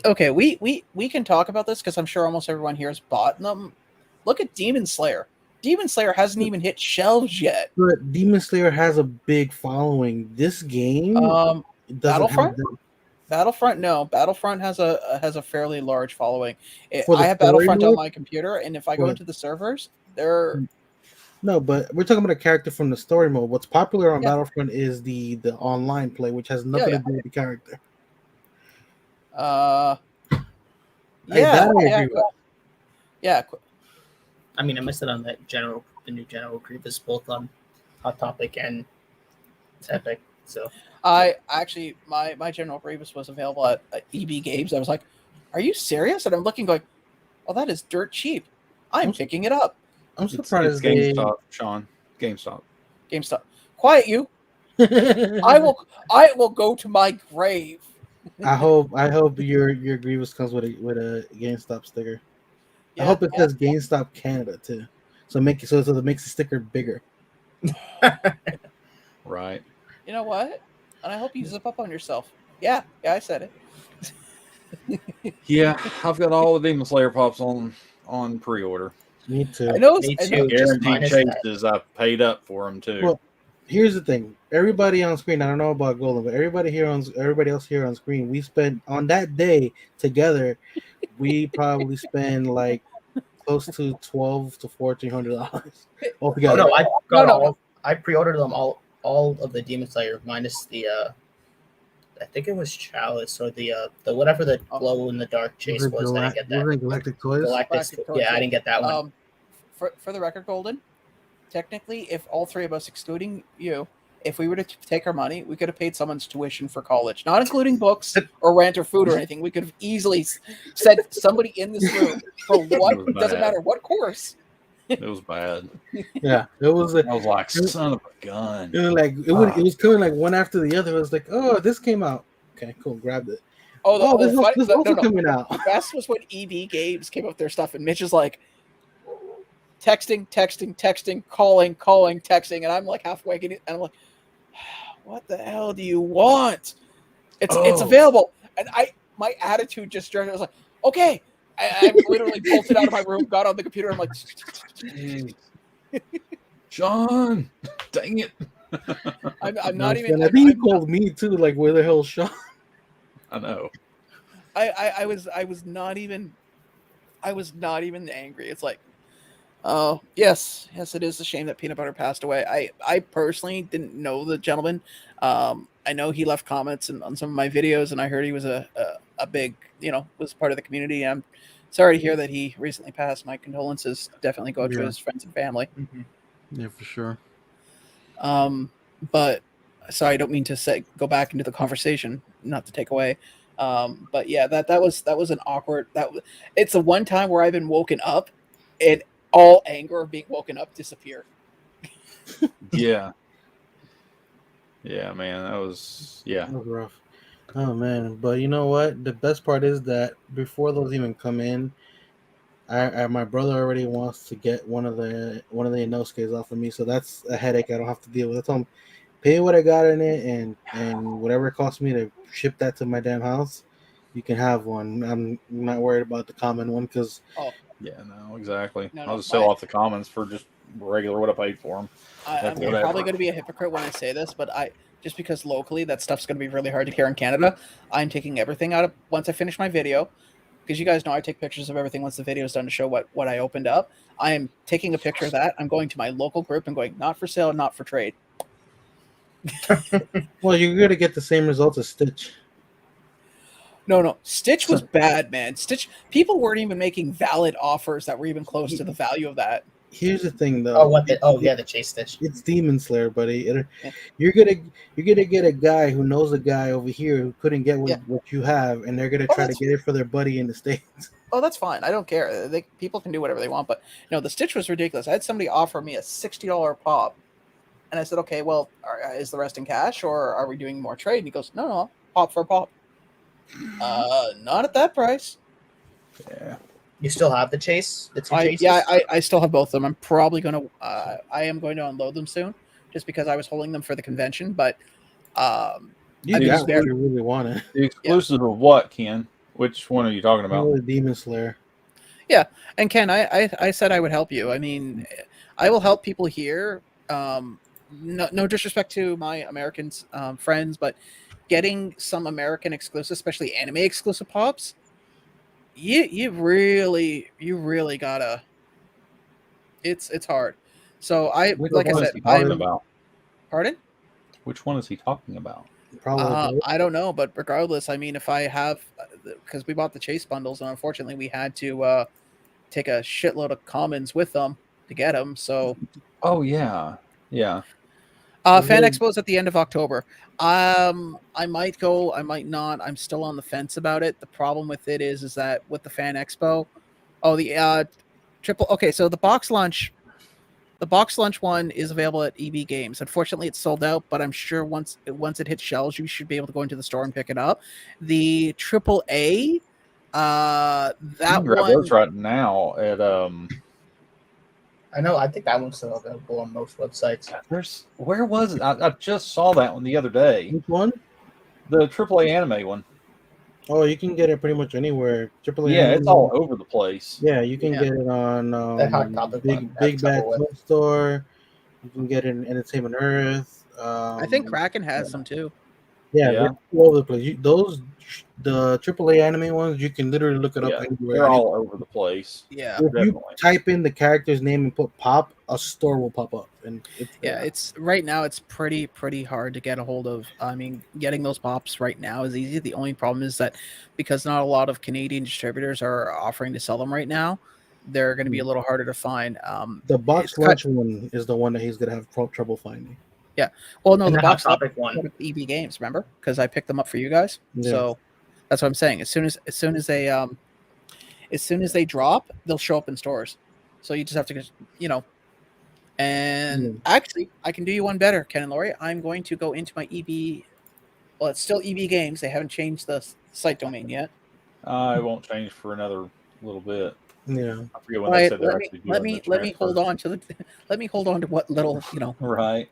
Okay, we can talk about this because I'm sure almost everyone here has bought them. Look at Demon Slayer. Demon Slayer hasn't even hit shelves yet. But Demon Slayer has a big following. This game, Battlefront. Battlefront, no. Battlefront has a fairly large following. I have Battlefront on my computer, and if I go into the servers, they're no. But we're talking about a character from the story mode. What's popular on Battlefront is the online play, which has nothing to do with the character. Yeah. I mean, I missed it on the new General Grievous, both on Hot Topic and Epic. So I actually my General Grievous was available at EB Games. I was like, "Are you serious?" And I'm looking, going, "Oh, that is dirt cheap. I'm picking it up." I'm surprised. It's GameStop, Sean. GameStop. Quiet you. I will go to my grave. I hope your Grievous comes with a GameStop sticker. I hope it says GameStop Canada too, so it makes the sticker bigger. Right. You know what? And I hope you zip up on yourself. Yeah, I said it. Yeah, I've got all the Demon Slayer pops on pre-order. Me too. I know. Guaranteed chases. I paid up for them too. Well, here's the thing. Everybody on screen, I don't know about Golden, but everybody else here on screen, we spent on that day together, we probably spend like close to $1,200 to $1,400 altogether. I pre-ordered them all of the Demon Slayer minus the I think it was Chalice or the whatever the glow in the dark chase was. I didn't get that. Galactic Toys. Yeah, I didn't get that one. For the record, Golden, technically, if all three of us, excluding you, if we were to take our money, we could have paid someone's tuition for college, not including books or rent or food or anything. We could have easily sent somebody in this room for what doesn't matter what course. It was bad. Yeah, it was. I was like, son of a gun. It was coming like one after the other. It was like, oh, this came out. Okay, cool. Grabbed it. This also coming out. The best was when EB Games came up with their stuff, and Mitch is like, texting, calling, texting, and I'm like halfway, and I'm like, what the hell do you want? It's available, and my attitude just started. I was like, okay. I literally bolted out of my room, got on the computer, and I'm like, Sean, dang it. I'm not even. I think he called me too. Like, where the hell, Sean? I know. I was not even angry. It's like, oh yes, it is a shame that Peanut Butter passed away. I personally didn't know the gentleman. I know he left comments on some of my videos, and I heard he was a big, was part of the community. I'm sorry to hear that he recently passed. My condolences definitely go to his friends and family. Mm-hmm. Yeah, for sure. But sorry, I don't mean to go back into the conversation, not to take away. But yeah, that was an awkward. It's the one time where I've been woken up, and all anger of being woken up disappeared. Yeah. Yeah, man, that was rough. Oh man, but you know what? The best part is that before those even come in, my brother already wants to get one of the Inosuke's off of me, so that's a headache I don't have to deal with. I told him, pay what I got in it, and whatever it costs me to ship that to my damn house, you can have one. I'm not worried about the common one because Yeah, no, exactly. No, I'll just sell off the commons for just regular what I paid for them. I'm probably going to be a hypocrite when I say this, but just because locally that stuff's going to be really hard to carry in Canada, I'm taking everything out of once I finish my video, because you guys know I take pictures of everything once the video is done to show what I opened up. I am taking a picture of that. I'm going to my local group and going, not for sale, not for trade. Well, you're going to get the same results as Stitch. No. Stitch was bad, man. Stitch, people weren't even making valid offers that were even close to the value of that. Here's the thing, though. The Chase Stitch. It's Demon Slayer, buddy. You're gonna get a guy who knows a guy over here who couldn't get what you have, and they're gonna try to get it for their buddy in the States. Oh, that's fine. I don't care. People can do whatever they want, but the Stitch was ridiculous. I had somebody offer me a $60 pop, and I said, okay, well, is the rest in cash or are we doing more trade? And he goes, no, pop for a pop. Not at that price. Yeah. You still have the Chase? I still have both of them. I'm probably going to I am going to unload them soon, just because I was holding them for the convention. But you really want it. The exclusive of what, Ken? Which one are you talking about? The Demon Slayer. Yeah, and Ken, I said I would help you. I mean, I will help people here. No disrespect to my American friends, but getting some American exclusive, especially anime exclusive pops, you really gotta. It's hard. So like I said, Pardon? Which one is he talking about? I don't know, but regardless, I mean, if I have, because we bought the Chase bundles, and unfortunately we had to take a shitload of commons with them to get them. So. Oh yeah. Fan Expo is at the end of October. I might go, I might not. I'm still on the fence about it. The problem with it is that with the Fan Expo, so the box lunch one is available at EB Games. Unfortunately, it's sold out, but I'm sure once it hits shelves, you should be able to go into the store and pick it up. The AAA, that you can grab those right now at I know. I think that one's still available on most websites. Where was it? I just saw that one the other day. Which one? The AAA anime one. Oh, you can get it pretty much anywhere. AAA. Yeah, it's all over the place. Yeah, you can get it on Big Bad Toy Store. You can get it in Entertainment Earth. I think Kraken has some too. Yeah. All over the place. The AAA anime ones, you can literally look it up anywhere. They're all over the place. Yeah, if you type in the character's name and put pop, a store will pop up. And it's right now it's pretty hard to get a hold of. I mean, getting those pops right now is easy. The only problem is that because not a lot of Canadian distributors are offering to sell them right now, they're going to be a little harder to find. The box lunch one is the one that he's going to have trouble finding. Yeah. Well, no, the box topic one. EB Games, remember? Because I picked them up for you guys. Yeah. So that's what I'm saying. As soon as they drop, they'll show up in stores. So you just have to, And actually, I can do you one better, Ken and Lori. I'm going to go into my EB. Well, it's still EB Games. They haven't changed the site domain yet. It won't change for another little bit. Yeah. I forget when they said they're actually doing let me hold on to what little Right.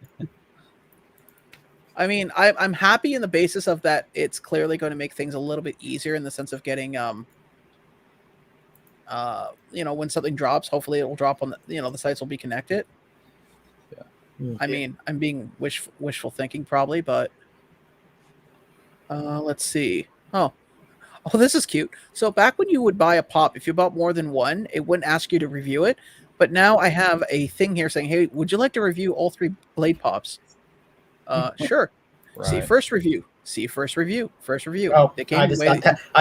I mean, I'm happy in the basis of that. It's clearly going to make things a little bit easier in the sense of getting when something drops, hopefully it will drop on the sites will be connected. Yeah. I mean, I'm being wishful thinking probably, but let's see. Oh, this is cute. So back when you would buy a pop, if you bought more than one, it wouldn't ask you to review it. But now I have a thing here saying, hey, would you like to review all 3 Blade Pops? Sure. Right. See first review. Oh, I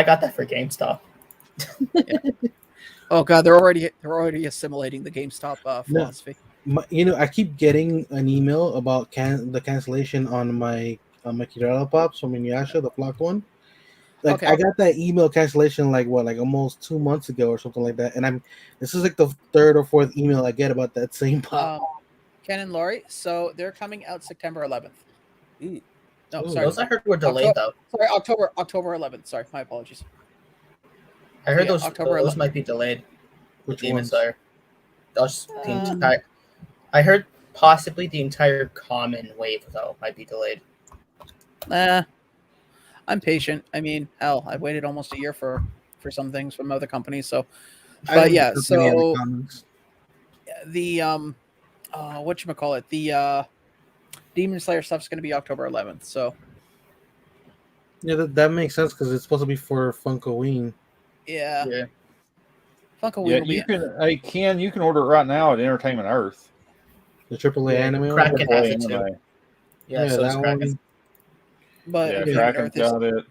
got that for GameStop. Yeah. Oh god, they're already assimilating the GameStop philosophy. I keep getting an email about the cancellation on my Kirara Pops from Inuyasha, the flock one. Like I got that email cancellation like almost 2 months ago or something like that, and this is like the 3rd or 4th email I get about that same pop. Ken and Lori, so they're coming out September 11th. No, sorry. Those I heard were delayed though. Sorry, October 11th. Sorry, my apologies. I heard those might be delayed. Which Demon ones? Slayer. I heard possibly the entire common wave though might be delayed. I'm patient. I mean, hell, I waited almost a year for some things from other companies. So, I but didn't yeah, pick up any of the so comics. the whatchamacallit, the Demon Slayer stuff's going to be October 11th. So Yeah, that makes sense because it's supposed to be for Funkoween. yeah, Yeah. Funko Yeah, will be. you can. Hey, Ken, you can order it right now at Entertainment Earth. The AAA Yeah, anime one. Kraken has AAA it too. anime. Yeah, Yeah, so does that Kraken. one. But Yeah, Entertainment Kraken's Earth is, got it.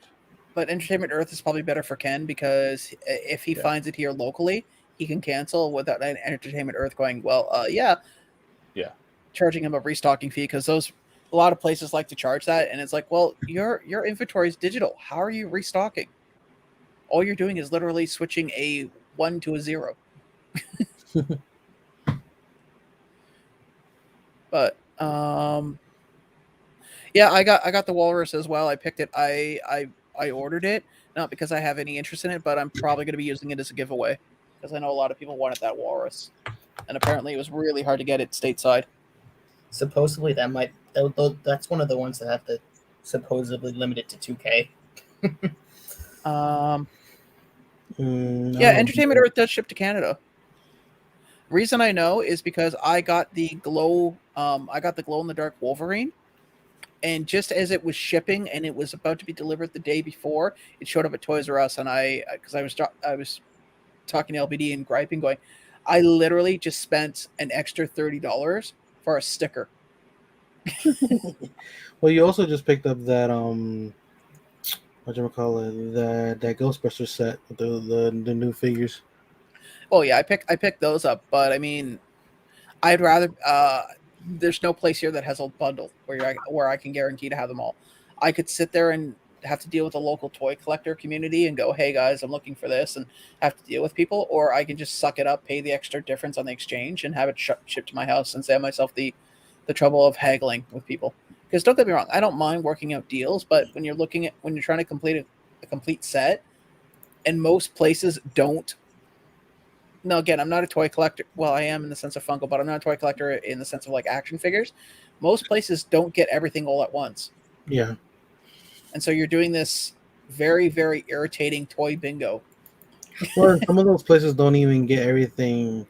but Entertainment Earth is probably better for Ken because if he Yeah. finds it here locally, he can cancel without an Entertainment Earth going, well, yeah, charging him a restocking fee because a lot of places like to charge that, and it's like, well, your inventory is digital. How are you restocking? All you're doing is literally switching a 1 to a 0. But yeah, I got the Walrus as well. I picked it. I ordered it not because I have any interest in it, but I'm probably going to be using it as a giveaway because I know a lot of people wanted that Walrus, and apparently it was really hard to get it stateside. Supposedly that's one of the ones that have to supposedly limit it to 2K. Yeah, Entertainment Earth does ship to Canada. Reason I know is because I got the glow in the dark Wolverine, and just as it was shipping and it was about to be delivered the day before, it showed up at Toys R Us, and I was talking to LBD and griping, going, I literally just spent an extra $30 for a sticker. Well, you also just picked up that whatchamacallit, that Ghostbusters set with the new figures. Oh yeah, I picked those up, but I mean, I'd rather there's no place here that has a bundle where I can guarantee to have them all. I could sit there and have to deal with the local toy collector community and go, hey guys, I'm looking for this, and have to deal with people, or I can just suck it up, pay the extra difference on the exchange, and have it shipped to my house and save myself the trouble of haggling with people. Because don't get me wrong, I don't mind working out deals, but when you're trying to complete a complete set, and most places don't. No, again, I'm not a toy collector. Well, I am in the sense of Funko, but I'm not a toy collector in the sense of like action figures. Most places don't get everything all at once. Yeah. And so you're doing this very, very irritating toy bingo. Well, some of those places don't even get everything.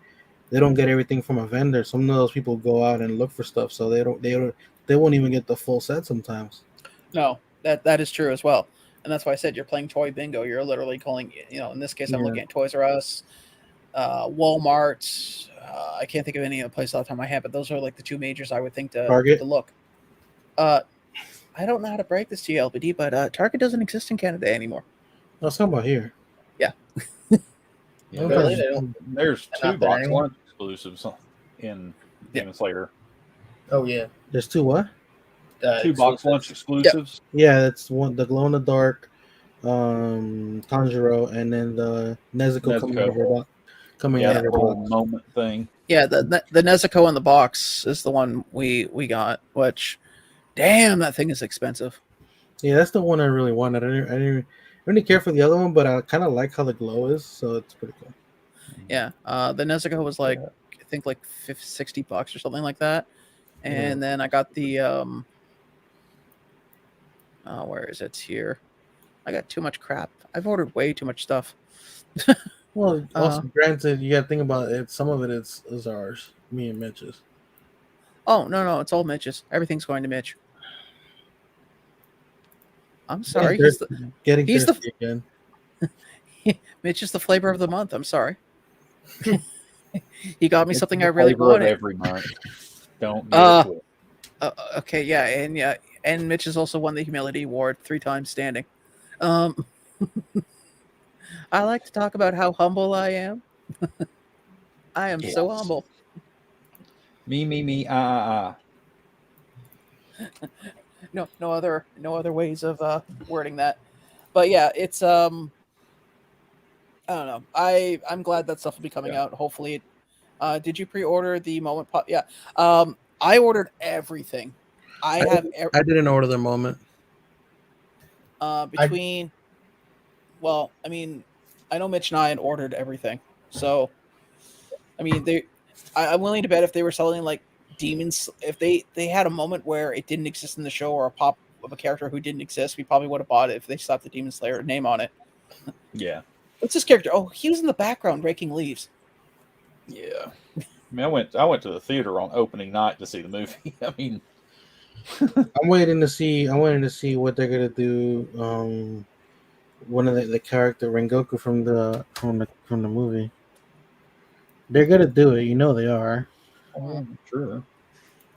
They don't get everything from a vendor. Some of those people go out and look for stuff, so they won't even get the full set sometimes. No, that is true as well. And that's why I said you're playing toy bingo. You're literally calling, in this case, I'm looking at Toys R Us, Walmart. I can't think of any other place off the top of my head, but those are like the two majors I would think to look. I don't know how to break this to you, LBD, but Target doesn't exist in Canada anymore. Let's talk about here. Yeah. Yeah, Really? there's two box lunch exclusives in Demon Slayer. Oh yeah. There's two what? Two box lunch exclusives. Yeah, it's one, the glow in the dark, Tanjiro, and then the Nezuko coming out of her box. Moment thing. Yeah, the Nezuko in the box is the one we got, which, damn, that thing is expensive. Yeah, that's the one I really wanted. I didn't really care for the other one, but I kind of like how the glow is, so it's pretty cool. Yeah, the Nezuko was like, I think like $60 or something like that. And then I got the where is it here? I got too much crap. I've ordered way too much stuff. Well, also granted, you got to think about it. Some of it is ours, me and Mitch's. Oh no, it's all Mitch's. Everything's going to Mitch. I'm sorry. Getting thirsty again. Mitch is the flavor of the month. I'm sorry. He got me something I really wanted every month. Don't get it. Okay, yeah, and Mitch has also won the Humility Award 3 times standing. I like to talk about how humble I am. I am so humble. Me. No other ways of wording that. But yeah, it's I don't know. I'm glad that stuff will be coming out. Hopefully, did you pre-order the Moment Pop? Yeah. I ordered everything. I didn't order the Moment. Well, I mean, I know Mitch and I had ordered everything. So, I mean, I'm willing to bet if they were selling like demons, if they had a moment where it didn't exist in the show or a pop of a character who didn't exist, we probably would have bought it if they slapped the Demon Slayer name on it. Yeah. What's this character? Oh, he was in the background raking leaves. Yeah. I mean, I went to the theater on opening night to see the movie. I mean, I'm waiting to see what they're gonna do. One of the character Rengoku from the movie. They're gonna do it. You know they are. oh, sure.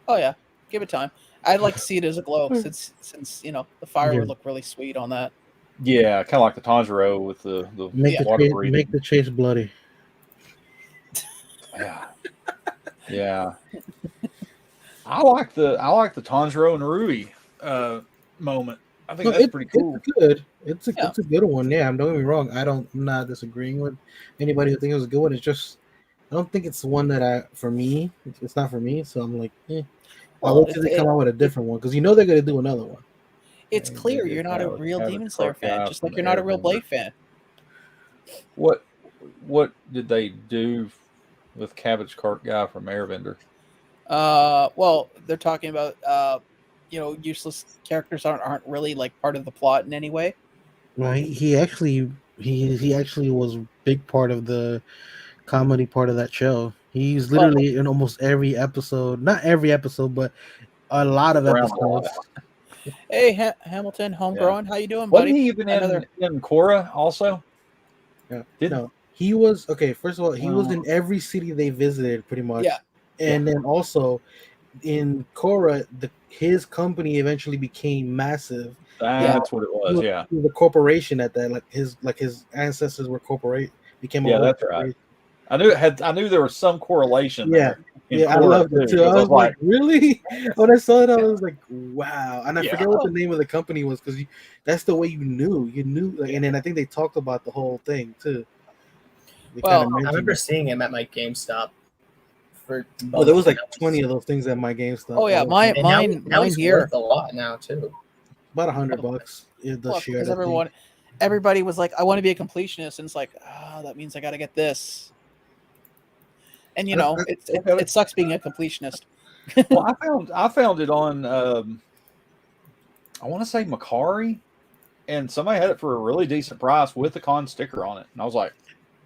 Oh yeah, give it time. I'd like to see it as a glow since the fire would look really sweet on that. Yeah, kind of like the Tanjiro with the water breathing. Make the chase bloody. Yeah. Yeah. I like the Tanjiro and Rui moment. I think that's pretty cool. It's good. It's a good one. Yeah, don't get me wrong. I'm not disagreeing with anybody who thinks it was a good one. It's just I don't think it's one that it's not for me. So I'm like, I'll wait till they come out with a different one because they're gonna do another one. It's clear you're not a real Demon Slayer fan, just like you're not a real Blade fan. What did they do with Cabbage Cart Guy from Airbender? Well, they're talking about useless characters aren't really like part of the plot in any way. Well, he actually was a big part of the comedy part of that show. He's literally in almost every episode, not every episode, but a lot of episodes. Hey, Hamilton, homegrown, how you doing, buddy? Wasn't he even in Korra also? Yeah. No, he was okay. First of all, he was in every city they visited, pretty much. Yeah. And then also in Korra, his company eventually became massive. That's what it was. Yeah, the corporation at that, like his ancestors were became. Yeah, that's right. I knew there was some correlation. Yeah, there I loved it too. I was like, really? When I saw it, I was like, wow. And I forget what the name of the company was because that's the way you knew. And then I think they talked about the whole thing too. I remember seeing him at my GameStop. There was like 20 of those things at my GameStop. Oh yeah, mine here worth a lot now too. About $100 the share. Everybody was like, I want to be a completionist, and it's like, that means I got to get this. And it sucks being a completionist. Well, I found it on I want to say Macari, and somebody had it for a really decent price with the con sticker on it, and I was like,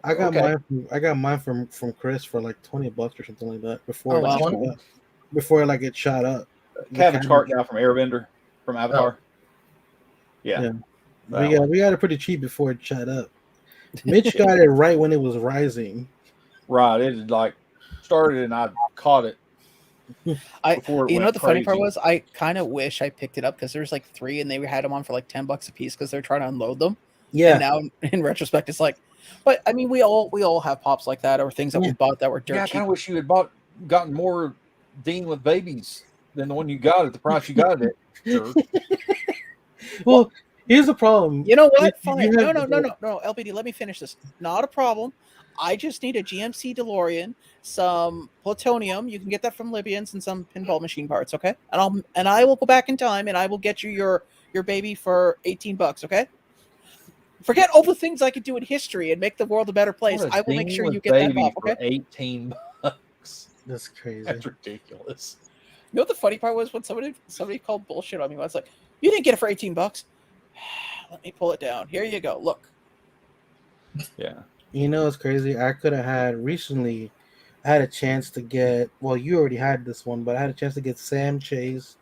I got mine from Chris for like $20 or something like that before it shot up. Cabbage Cart Guy from Airbender from Avatar. Yeah. We got it pretty cheap before it shot up. Mitch got it right when it was rising. Right, it started and I caught it. What the funny part was? I kind of wish I picked it up because there's like 3 and they had them on for like $10 a piece because they're trying to unload them. Yeah. And now in retrospect, it's like, but I mean, we all have pops like that or things that we bought that were dirt cheap. I kind of wish you had gotten more Dean with babies than the one you got at the price you got it. Sure. Well, here's the problem. You know what? Fine. No, LBD, let me finish this. Not a problem. I just need a GMC DeLorean, some plutonium. You can get that from Libyans and some pinball machine parts, okay? And I will go back in time and I will get you your baby for $18, okay? Forget all the things I could do in history and make the world a better place. I will make sure you get that off, okay? $18. That's crazy. That's ridiculous. You know what the funny part was when somebody called bullshit on me? I was like, "You didn't get it for $18." Let me pull it down. Here you go. Look. Yeah. It's crazy. I could have had recently. I had a chance to get. Well, you already had this one, but I had a chance to get Sam Chase,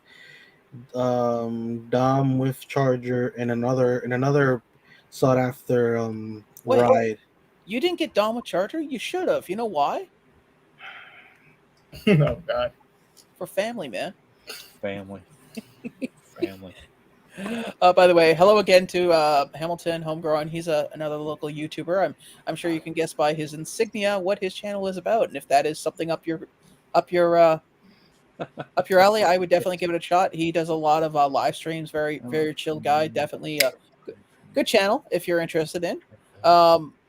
Dom with Charger, and another sought after ride. You didn't get Dom with Charger? You should have. You know why? Oh God. For family, man. Family. By the way, hello again to Hamilton Homegrown. He's another local YouTuber. I'm sure you can guess by his insignia what his channel is about, and if that is something up your alley, I would definitely give it a shot. He does a lot of live streams. Very chill guy. Definitely a good channel if you're interested in.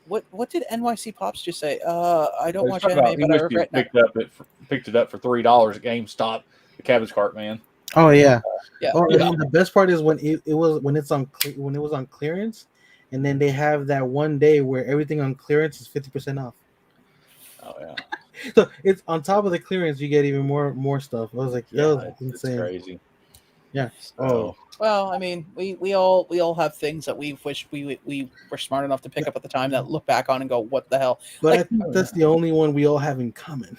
What did NYC Pops just say? I don't watch anime, but I regret picked it up for $3 at GameStop. The Cabbage Cart Man. Oh yeah. And the best part is when it was on clearance, and then they have that one day where everything on clearance is 50% off. Oh yeah. So it's on top of the clearance, you get even more stuff. I was like, yo, that's insane. It's crazy. Yeah. So, Well, I mean, we all have things that we wish we were smart enough to pick up at the time that look back on and go, what the hell? But Like, I think that's the only one we all have in common.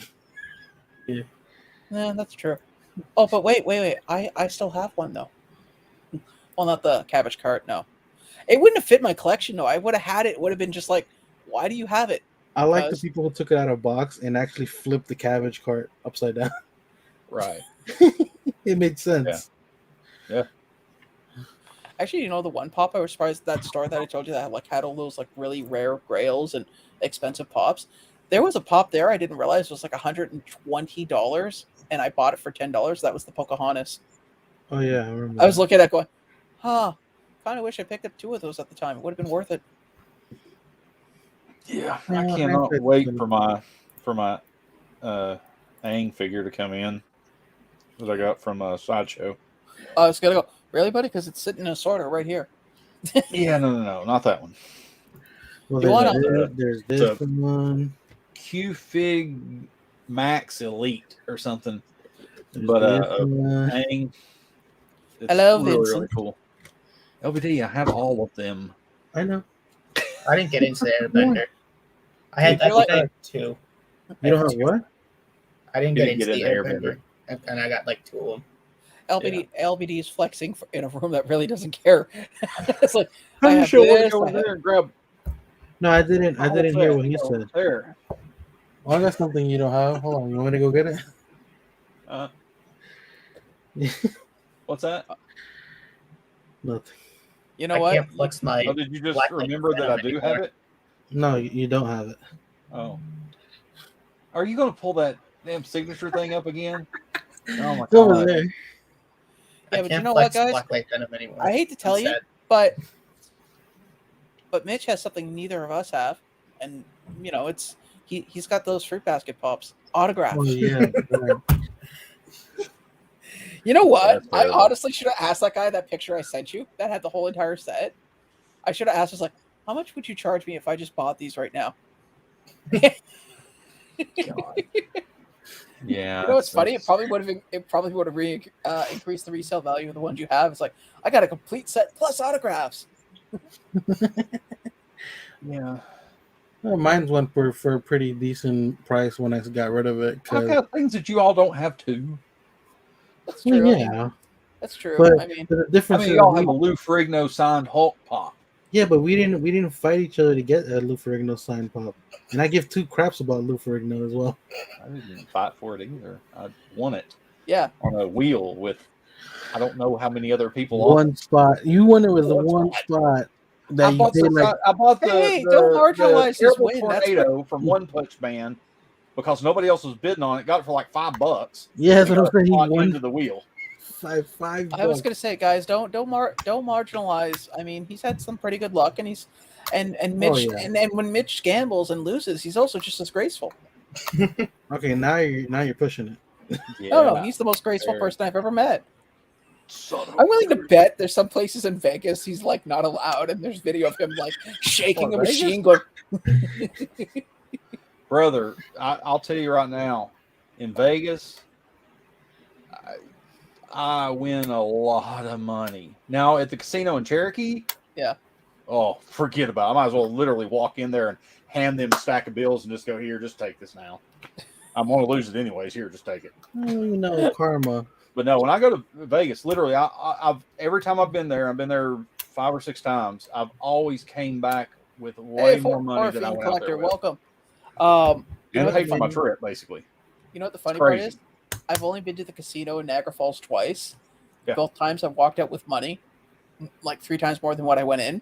yeah, that's true. Oh, but wait. I still have one though. Well, not the cabbage cart. No, it wouldn't have fit my collection though. I would have had it. It would have been just like, why do you have it? I like the people who took it out of a box and actually flipped the cabbage cart upside down. right. It made sense. Yeah. Actually, you know, the one pop I was surprised that store that I told you that had all those like really rare grails and expensive pops. There was a pop there I didn't realize was like $120, and I bought it for $10. That was the Pocahontas. Oh yeah, I remember. I was looking at it going, kind of wish I picked up 2 of those at the time. It would have been worth it. Yeah, I cannot wait for my Aang figure to come in that I got from Sideshow. I was gonna go, really, buddy? Because it's sitting in a sorter right here. Yeah, no, not that one. Well, there's this one. Q-Fig Max Elite or something. There's But this one. Aang, it's Hello, really Vincent. cool. LBD, I have all of them. I know. I didn't get into the Airbender. I had like 2. You don't have what? I didn't get into the Airbender. Airbender, and I got like 2 of them. LBD is flexing in a room that really doesn't care. It's like, How I you have sure want this, to go I over there and grab? No, I didn't. I didn't hear what he over said. there. Well, I got something you don't have. Hold on. You want me to go get it? What's that? Nothing. You know I what? can't flex my. Oh, did you just Black remember that I do have it? No, you don't have it. Oh. Are you going to pull that damn signature thing up again? Oh my It's over god. there. Yeah, I but can't you know what, flex guys? Black Light Venom anymore. I hate to tell you, Sad. but Mitch has something neither of us have, and you know, he's got those fruit basket pops autographed. Oh yeah. Right. You know what? That's I terrible. honestly should have asked that guy that picture I sent you that had the whole entire set. I should have asked, was like, how much would you charge me if I just bought these right now? God. Yeah. You know what's funny? It probably would have increased the resale value of the ones you have. It's like, I got a complete set plus autographs. Yeah. Well, mine went for a pretty decent price when I got rid of it. I've got things that you all don't have too. That's true. Well, I mean, yeah, that's true. but I mean, the difference is y'all have a Lou Ferrigno signed Hulk pop. yeah, but we didn't fight each other to get a Lou Ferrigno sign pop, and I give 2 craps about Lou Ferrigno as well. I didn't fight for it either. I won it yeah. on a wheel with I don't know how many other people. One spot. You won it with the One one spot that I you bought, did like. I bought the, Hey, the, don't marginalize the this Terrible win. That's Tornado from One Punch Man because nobody else was bidding on it. Got it for like $5. Yeah, that's what I'm saying. He won into the wheel. five. I was gonna say, guys, don't marginalize. I mean, he's had some pretty good luck, and he's and Mitch and when Mitch gambles and loses, he's also just as graceful. Okay, now you're pushing it. Yeah. No, he's the most graceful Fair. person I've ever met. Son of a I'm willing to bet there's some places in Vegas he's like not allowed, and there's video of him like shaking a Vegas? machine going. brother, I'll tell you right now, in Vegas, I win a lot of money. Now at the casino in Cherokee, Yeah. Oh, forget about it. I might as well literally walk in there and hand them a stack of bills and just go, here, just take this now. I'm going to lose it anyways. Here, just take it. Oh, you know, karma. But no, when I go to Vegas, literally, I've every time I've been there 5 or 6 times. I've always came back with way more money than I went out there with. Welcome. And paid for my trip, basically. You know what the funny part is? I've only been to the casino in Niagara Falls twice. Yeah. Both times I've walked out with money, like 3 times more than what I went in.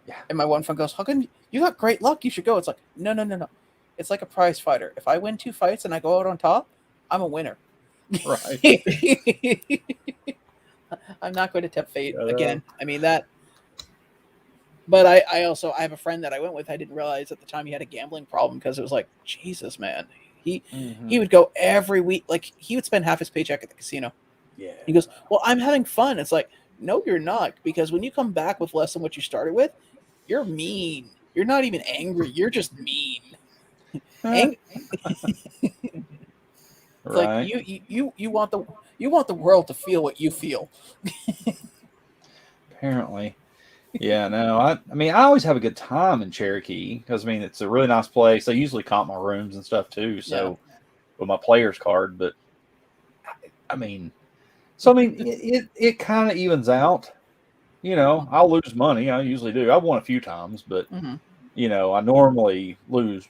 Yeah. And my one friend goes, "How come you got great luck? You should go." It's like, no. It's like a prize fighter. If I win 2 fights and I go out on top, I'm a winner. Right. I'm not going to tempt fate again. I mean that. But I have a friend that I went with. I didn't realize at the time he had a gambling problem because it was like, Jesus, man. He would go every week. Like he would spend half his paycheck at the casino. Yeah. He goes, "Well, I'm having fun." It's like, no, you're not, because when you come back with less than what you started with, you're mean. You're not even angry. You're just mean. It's Right. like you want You want the world to feel what you feel. Apparently. Yeah, no, I mean, I always have a good time in Cherokee because, I mean, it's a really nice place. They usually comp my rooms and stuff too, so with my player's card. But, I mean, it kind of evens out. You know, I'll lose money. I usually do. I've won a few times, but, you know, I normally lose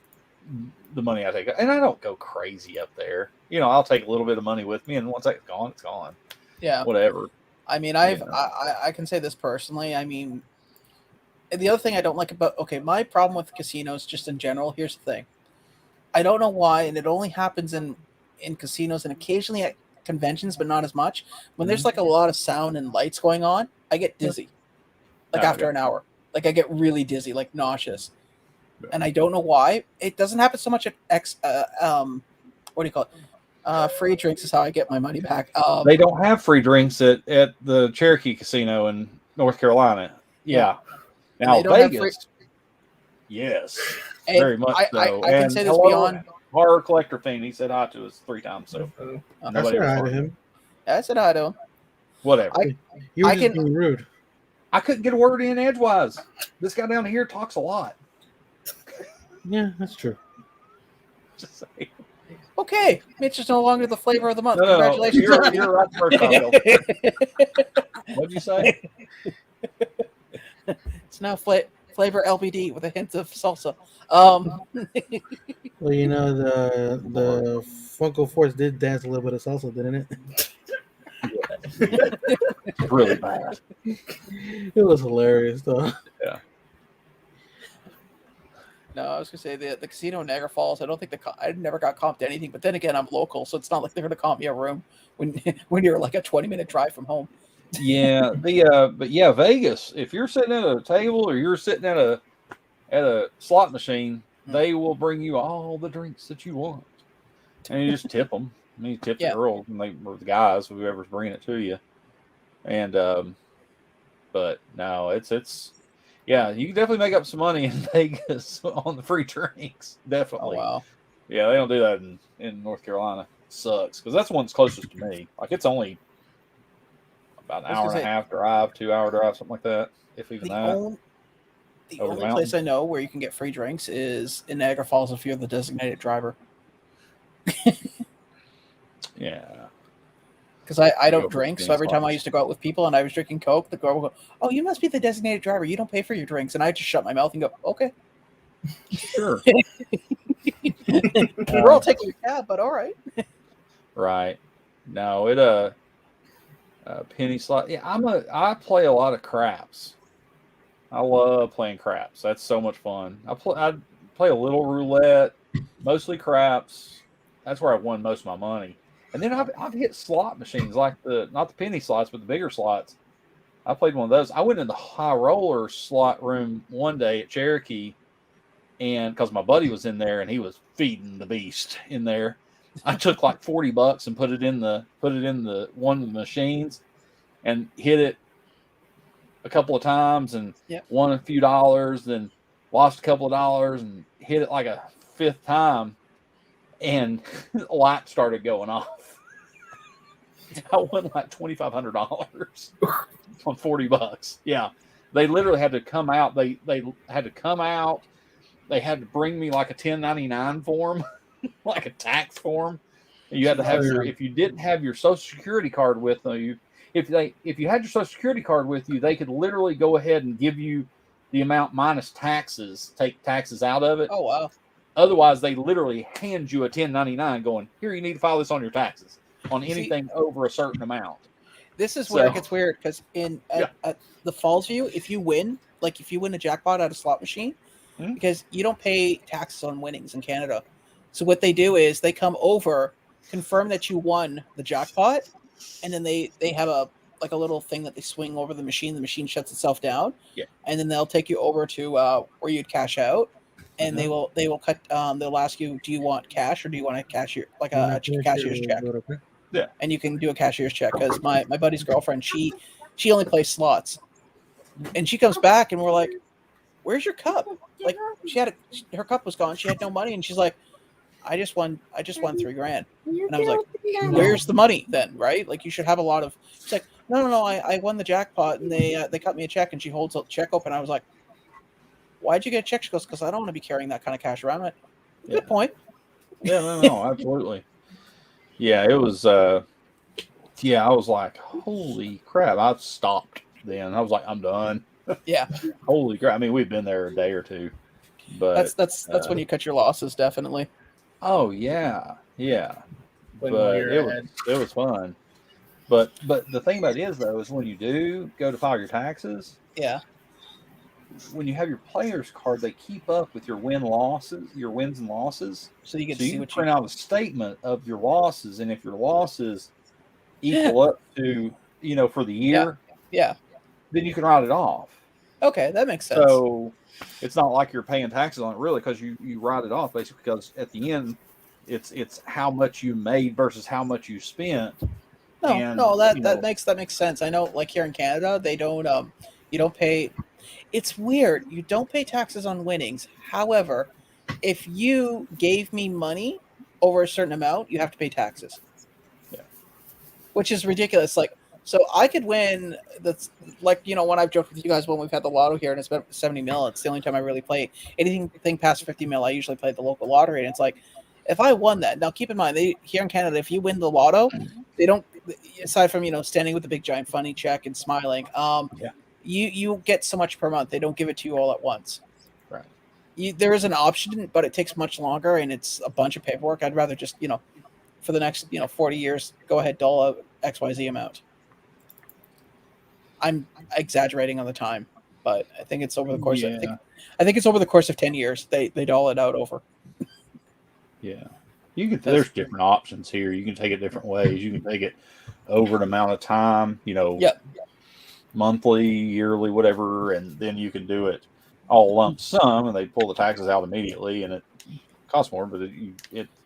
the money I take. And I don't go crazy up there. You know, I'll take a little bit of money with me, and once it's gone, it's gone. Yeah. Whatever. I mean, I can say this personally. I mean, the other thing I don't like about, my problem with casinos just in general, here's the thing. I don't know why, and it only happens in casinos and occasionally at conventions, but not as much. When there's like a lot of sound and lights going on, I get dizzy. Like after an hour. Like I get really dizzy, like nauseous. And I don't know why. It doesn't happen so much at what do you call it? Free drinks is how I get my money back. They don't have free drinks at the Cherokee Casino in North Carolina. Yeah. Now Vegas, yes, and very much so. I can say this beyond horror collector thing. He said hi to us 3 times. So I said hi to him. I said hi to him. Whatever. You were just being rude. I couldn't get a word in edgewise. This guy down here talks a lot. Yeah, that's true. Just saying. Okay, Mitch is no longer the flavor of the month. No, Congratulations. You're right first time. What'd you say? It's now flavor LBD with a hint of salsa. Well, you know, the Funko Force did dance a little bit of salsa, didn't it? Really bad. It was hilarious, though. Yeah. No, I was gonna say the casino in Niagara Falls. I don't think I never got comped anything. But then again, I'm local, so it's not like they're gonna comp me a room when you're like a 20-minute drive from home. Yeah, but yeah, Vegas. If you're sitting at a table or you're sitting at a slot machine, they will bring you all the drinks that you want, and you just tip them. I mean, you tip the girls and or the guys, whoever's bringing it to you. And but no, it's yeah, you can definitely make up some money in Vegas on the free drinks. Definitely. Oh, wow. Yeah, they don't do that in North Carolina. It sucks because that's the one that's closest to me. Like it's only about an hour and a half drive, 2-hour drive, something like that. If even that. The only place I know where you can get free drinks is in Niagara Falls if you're the designated driver. Yeah. Because I don't drink, so every time I used to go out with people and I was drinking Coke, the girl would go, "Oh, you must be the designated driver. You don't pay for your drinks." And I just shut my mouth and go, "Okay." Sure. We're all taking a cab, but all right. Right. No, it penny slot. Yeah, I play a lot of craps. I love playing craps. That's so much fun. I play a little roulette, mostly craps. That's where I've won most of my money. And then I've hit slot machines like not the penny slots, but the bigger slots. I played one of those. I went in the high roller slot room one day at Cherokee, and because my buddy was in there and he was feeding the beast in there, I took like $40 and put it in the one of the machines, and hit it a couple of times and won a few dollars, then lost a couple of dollars and hit it like a 5th time, and the light started going off. I won like $2,500 on $40. Yeah, they literally had to come out. They had to come out. They had to bring me like a 1099 form, like a tax form. You had to have if you didn't have your Social Security card with you, if you had your Social Security card with you, they could literally go ahead and give you the amount minus taxes, take taxes out of it. Oh wow! Otherwise, they literally hand you a 1099, going, "Here, you need to file this on your taxes on anything over a certain amount." This is where it gets weird because at the Falls View, if you win a jackpot at a slot machine, because you don't pay taxes on winnings in Canada, so what they do is they come over, confirm that you won the jackpot, and then they have a little thing that they swing over the machine. The machine shuts itself down, and then they'll take you over to where you'd cash out. And they will cut. They'll ask you, do you want cash or do you want a cashier's check? Yeah. And you can do a cashier's check because my buddy's girlfriend, she only plays slots, and she comes back and we're like, "Where's your cup?" Like her cup was gone. She had no money, and she's like, I just won $3,000. And I was like, where's the money then, right? Like, you should have a lot of. It's like, no, I won the jackpot, and they cut me a check, and she holds the check open. I was like, why'd you get a check? She goes, because I don't want to be carrying that kind of cash around. I went, good point. Yeah, no, absolutely. Yeah, it was. I was like, holy crap! I stopped then. I was like, I'm done. Yeah. Holy crap! I mean, we've been there a day or two, but that's when you cut your losses, definitely. Oh yeah. But it was fun. But the thing about it is though, is when you do go to file your taxes, yeah, when you have your player's card, they keep up with your wins and losses. So you can see you what print out a statement of your losses, and if your losses equal up to for the year, then you can write it off. Okay, that makes sense. So it's not like you're paying taxes on it really, because you write it off basically, because at the end it's how much you made versus how much you spent. That makes sense. I know, like here in Canada, they don't you don't pay. It's weird. You don't pay taxes on winnings. However, if you gave me money over a certain amount, you have to pay taxes. Yeah. Which is ridiculous. Like, so I could win. That's like, when I've joked with you guys when we've had the lotto here and it's been 70 mil. It's the only time I really play anything past 50 mil. I usually play the local lottery, and it's like, if I won that. Now, keep in mind, here in Canada, if you win the lotto, they don't. Aside from standing with the big giant funny check and smiling, you get so much per month. They don't give it to you all at once. Right. There is an option, but it takes much longer, and it's a bunch of paperwork. I'd rather just for the next 40 years, go ahead, dole out XYZ amount. I'm exaggerating on the time, but I think it's over the course. I think it's over the course of 10 years. They dole it out over. Yeah, there's different options here. You can take it different ways. You can take it over an amount of time. Monthly, yearly, whatever, and then you can do it all lump sum, and they pull the taxes out immediately, and it costs more, but in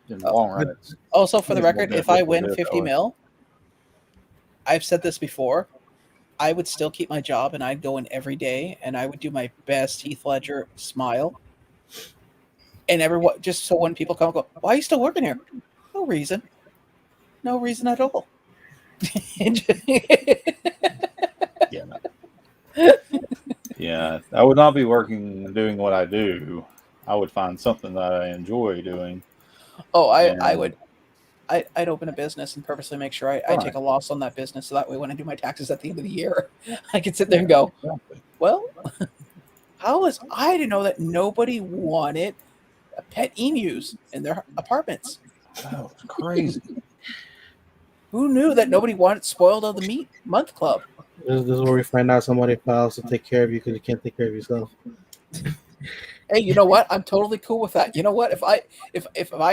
the long run. Also, for the record, if I win 50 mil, I've said this before, I would still keep my job, and I'd go in every day, and I would do my best Heath Ledger smile. And everyone, just so when people come and go, why are you still working here? No reason. No reason at all. Yeah, I would not be doing what I do. I would find something that I enjoy doing. Oh, I would. I'd open a business and purposely make sure I take a loss on that business, so that way when I do my taxes at the end of the year, I can sit there and go, well, how was I to know that nobody wanted pet emus in their apartments? Oh, it's crazy. Who knew that nobody wanted spoiled of the meat month club? This is where we find out somebody files to take care of you because you can't take care of yourself. Hey, you know what? I'm totally cool with that. You know what? If I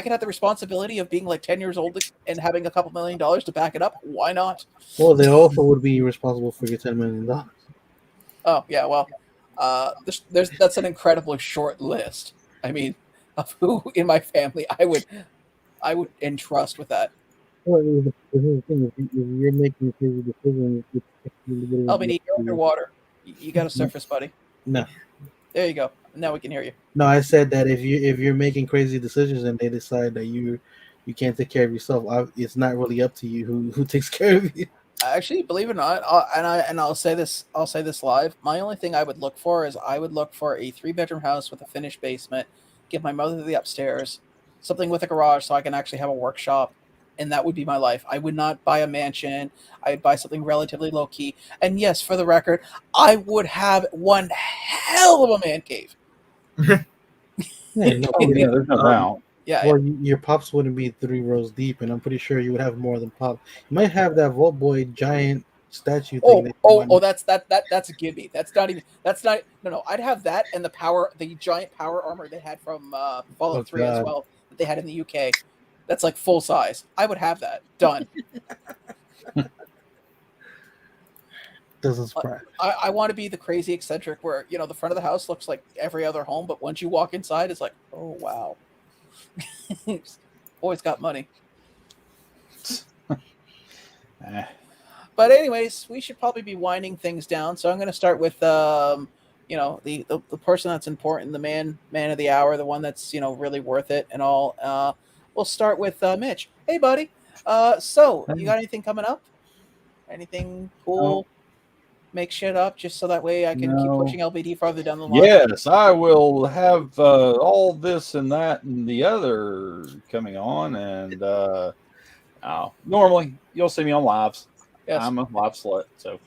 could have the responsibility of being like 10 years old and having a couple $1 million to back it up, why not? Well, they also would be responsible for your $10 million. Oh yeah, well, that's an incredibly short list. I mean, of who in my family I would entrust with that. Well, the thing, if you're making crazy decisions, LBD, you're underwater. You got a surface, buddy. No. There you go. Now we can hear you. No, I said that if you're making crazy decisions and they decide that you can't take care of yourself, it's not really up to you who takes care of you. Actually, believe it or not, I'll say this live. My only thing I would look for is I would look for a 3-bedroom house with a finished basement. Give my mother the upstairs, something with a garage so I can actually have a workshop. And that would be my life. I would not buy a mansion. I'd buy something relatively low key. And yes, for the record, I would have one hell of a man cave. There's no doubt. Yeah. Or your pops wouldn't be 3 rows deep, and I'm pretty sure you would have more than pop. You might have that Vault Boy giant statue thing. That's a gimme. That's not. No. I'd have that and the giant power armor they had from Fallout 3 as well that they had in the UK. That's like full size. I would have that done. Doesn't surprise. I want to be the crazy eccentric where the front of the house looks like every other home, but once you walk inside, it's like, oh wow, always got money. But anyways, we should probably be winding things down. So I'm going to start with the person that's important, the man of the hour, the one that's really worth it and all. we'll start with Mitch. Hey, buddy. So you got anything coming up? Anything cool? Make shit up just so that way I can keep pushing LBD farther down the line. Yes, I will have all this and that and the other coming on, and normally you'll see me on lives. Yes. I'm a live slut, so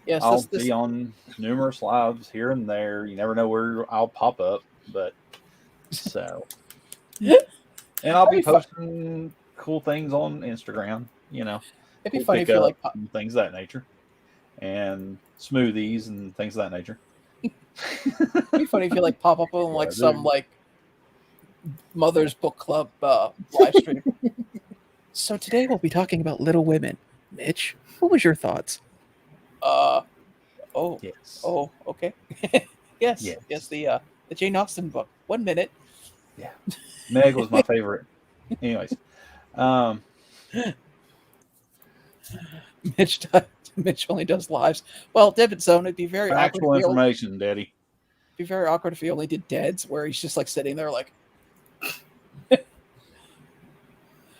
yes, I'll be on numerous lives here and there. You never know where I'll pop up, but so and I'll be posting cool things on Instagram. It'd be funny if you like things of that nature, and smoothies and things of that nature. It'd be funny if you like pop up on like some like Mother's Book Club live stream. So today we'll be talking about Little Women. Mitch, what was your thoughts? Yes. Oh, okay. yes. The Jane Austen book. 1 minute. Yeah. Meg was my favorite. Anyways, Mitch only does lives. Well, Debit Zone, it'd be very actual awkward information, Daddy. It'd be very awkward if he only did deads, where he's just like sitting there like.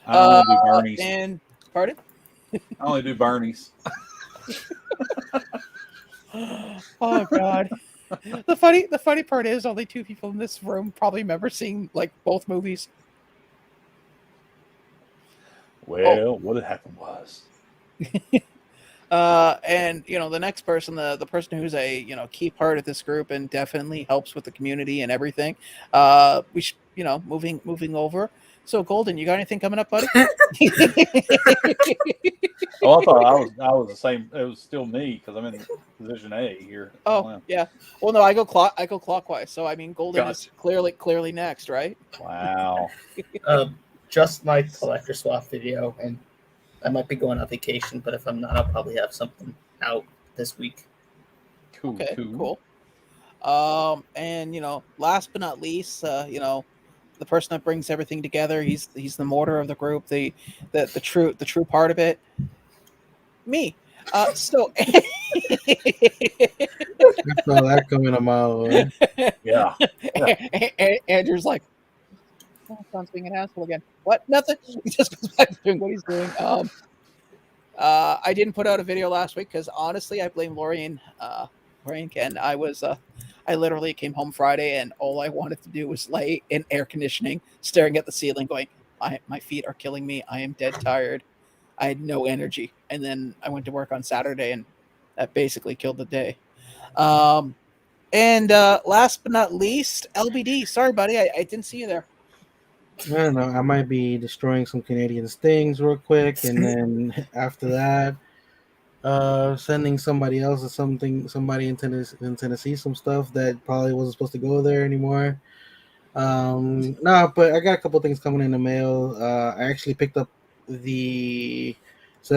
I only do Barney's. And pardon? I only do Barney's. Oh God. The funny part is only 2 people in this room probably remember seeing like both movies. Well, what had happened was. And the next person, the person who's a key part of this group and definitely helps with the community and everything. We should moving over. So Golden, you got anything coming up, buddy? Oh, I thought I was the same. It was still me because I'm in position A here. Oh yeah. Well, no, I go clockwise. So I mean, Golden is clearly next, right? Wow. Just my collector swap video, and I might be going on vacation, but if I'm not, I'll probably have something out this week. Cool. Okay, cool. And last but not least, the person that brings everything together, he's the mortar of the group, the true part of it. Me. So I saw that coming a mile away. Yeah. Andrew's like, John's being an asshole again. What? Nothing. He just goes back to doing what he's doing. I didn't put out a video last week because honestly, I blame Lorian Ken. I literally came home Friday and all I wanted to do was lay in air conditioning, staring at the ceiling, going, my feet are killing me. I am dead tired. I had no energy. And then I went to work on Saturday and that basically killed the day. And last but not least, LBD. Sorry, buddy. I didn't see you there. I don't know. I might be destroying some Canadian stings real quick, and then after that, sending somebody else or somebody in Tennessee some stuff that probably wasn't supposed to go there anymore. No, but I got a couple things coming in the mail. I actually picked up instead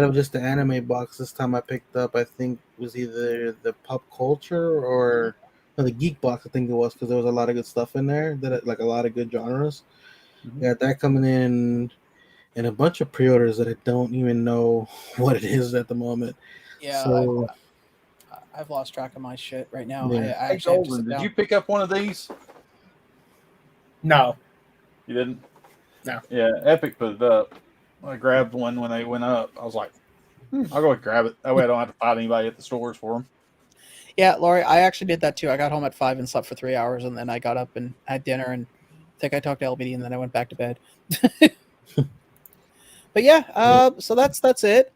of just the anime box this time, I picked up, I think it was either the pop culture or the geek box. I think it was, because there was a lot of good stuff in there, like a lot of good genres. Mm-hmm. Got that coming in, and a bunch of pre-orders that I don't even know what it is at the moment. Yeah, so I've lost track of my shit right now. Yeah. I actually have to sit Did down. you pick up one of these? No. You didn't? No. Yeah, Epic put it up. I grabbed one when they went up. I was like, I'll go and grab it. That way I don't have to fight anybody at the stores for them. Yeah, Laurie, I actually did that too. I got home at 5 and slept for 3 hours, and then I got up and had dinner, and I think I talked to LBD, and then I went back to bed. But yeah, so that's it.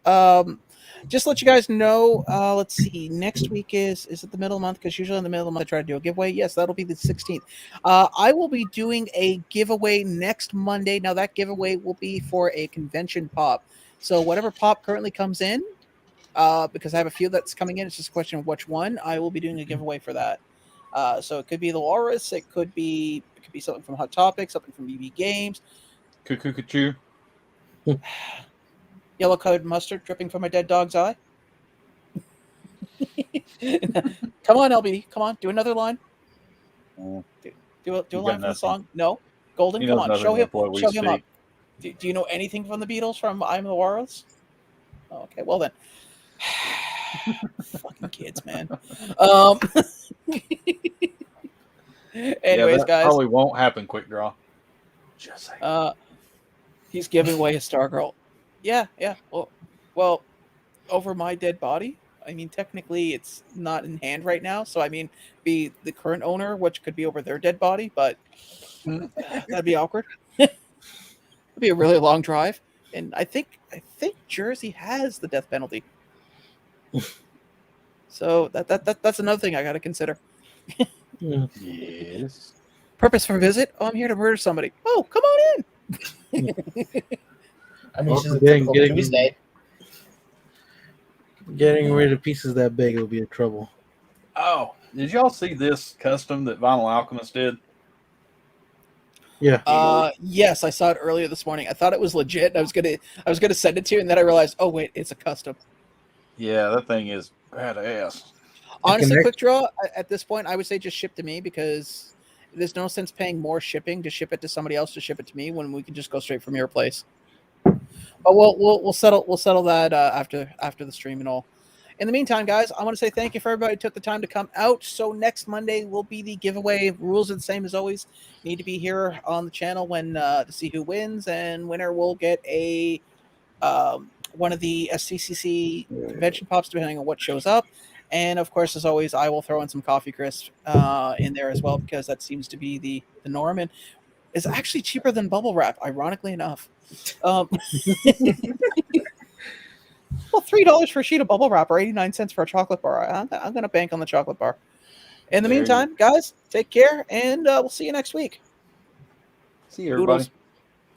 Just to let you guys know, let's see, next week is it the middle of the month? Because usually in the middle of the month I try to do a giveaway. Yes, that'll be the 16th. I will be doing a giveaway next Monday. Now that giveaway will be for a convention pop. So whatever pop currently comes in, because I have a few that's coming in, it's just a question of which one. I will be doing a giveaway for that. So it could be the Walrus, it could be something from Hot Topic, something from BB Games. Cuckoo. Yellow colored mustard dripping from my dead dog's eye. Come on, LBD. Come on. Do another line. Do a line from the song. No. Golden, come on. Show him up. Do you know anything from the Beatles from I'm the Walrus? Oh, okay. Well then. Fucking kids, man. Anyways, guys. Probably won't happen quick draw. Just saying. He's giving away his Stargirl. Yeah. Well, over my dead body. I mean, technically, it's not in hand right now. So, I mean, be the current owner, which could be over their dead body, but that'd be awkward. It'd be a really long drive, and I think Jersey has the death penalty. So that's another thing I got to consider. Yes. Purpose for visit? Oh, I'm here to murder somebody. Oh, come on in. I mean, she's a typical Tuesday. Getting rid of pieces that big will be a trouble. Oh, did y'all see this custom that Vinyl Alchemist did? Yeah. Yes, I saw it earlier this morning. I thought it was legit. I was gonna send it to you, and then I realized, oh wait, it's a custom. Yeah, that thing is badass. Honestly, Quick Draw, at this point, I would say just ship to me, because there's no sense paying more shipping to ship it to somebody else to ship it to me when we can just go straight from your place. But we'll settle that after the stream and all. In the meantime, guys, I want to say thank you for everybody who took the time to come out. So next Monday will be the giveaway. Rules are the same as always. You need to be here on the channel when to see who wins, and winner will get a one of the SCCC convention pops, depending on what shows up. And of course, as always, I will throw in some coffee crisp in there as well, because that seems to be the norm, and is actually cheaper than bubble wrap, ironically enough. Well, $3 for a sheet of bubble wrap or 89 cents for a chocolate bar. I'm going to bank on the chocolate bar. In the meantime, guys, take care, and we'll see you next week. See you, everybody. Doodles.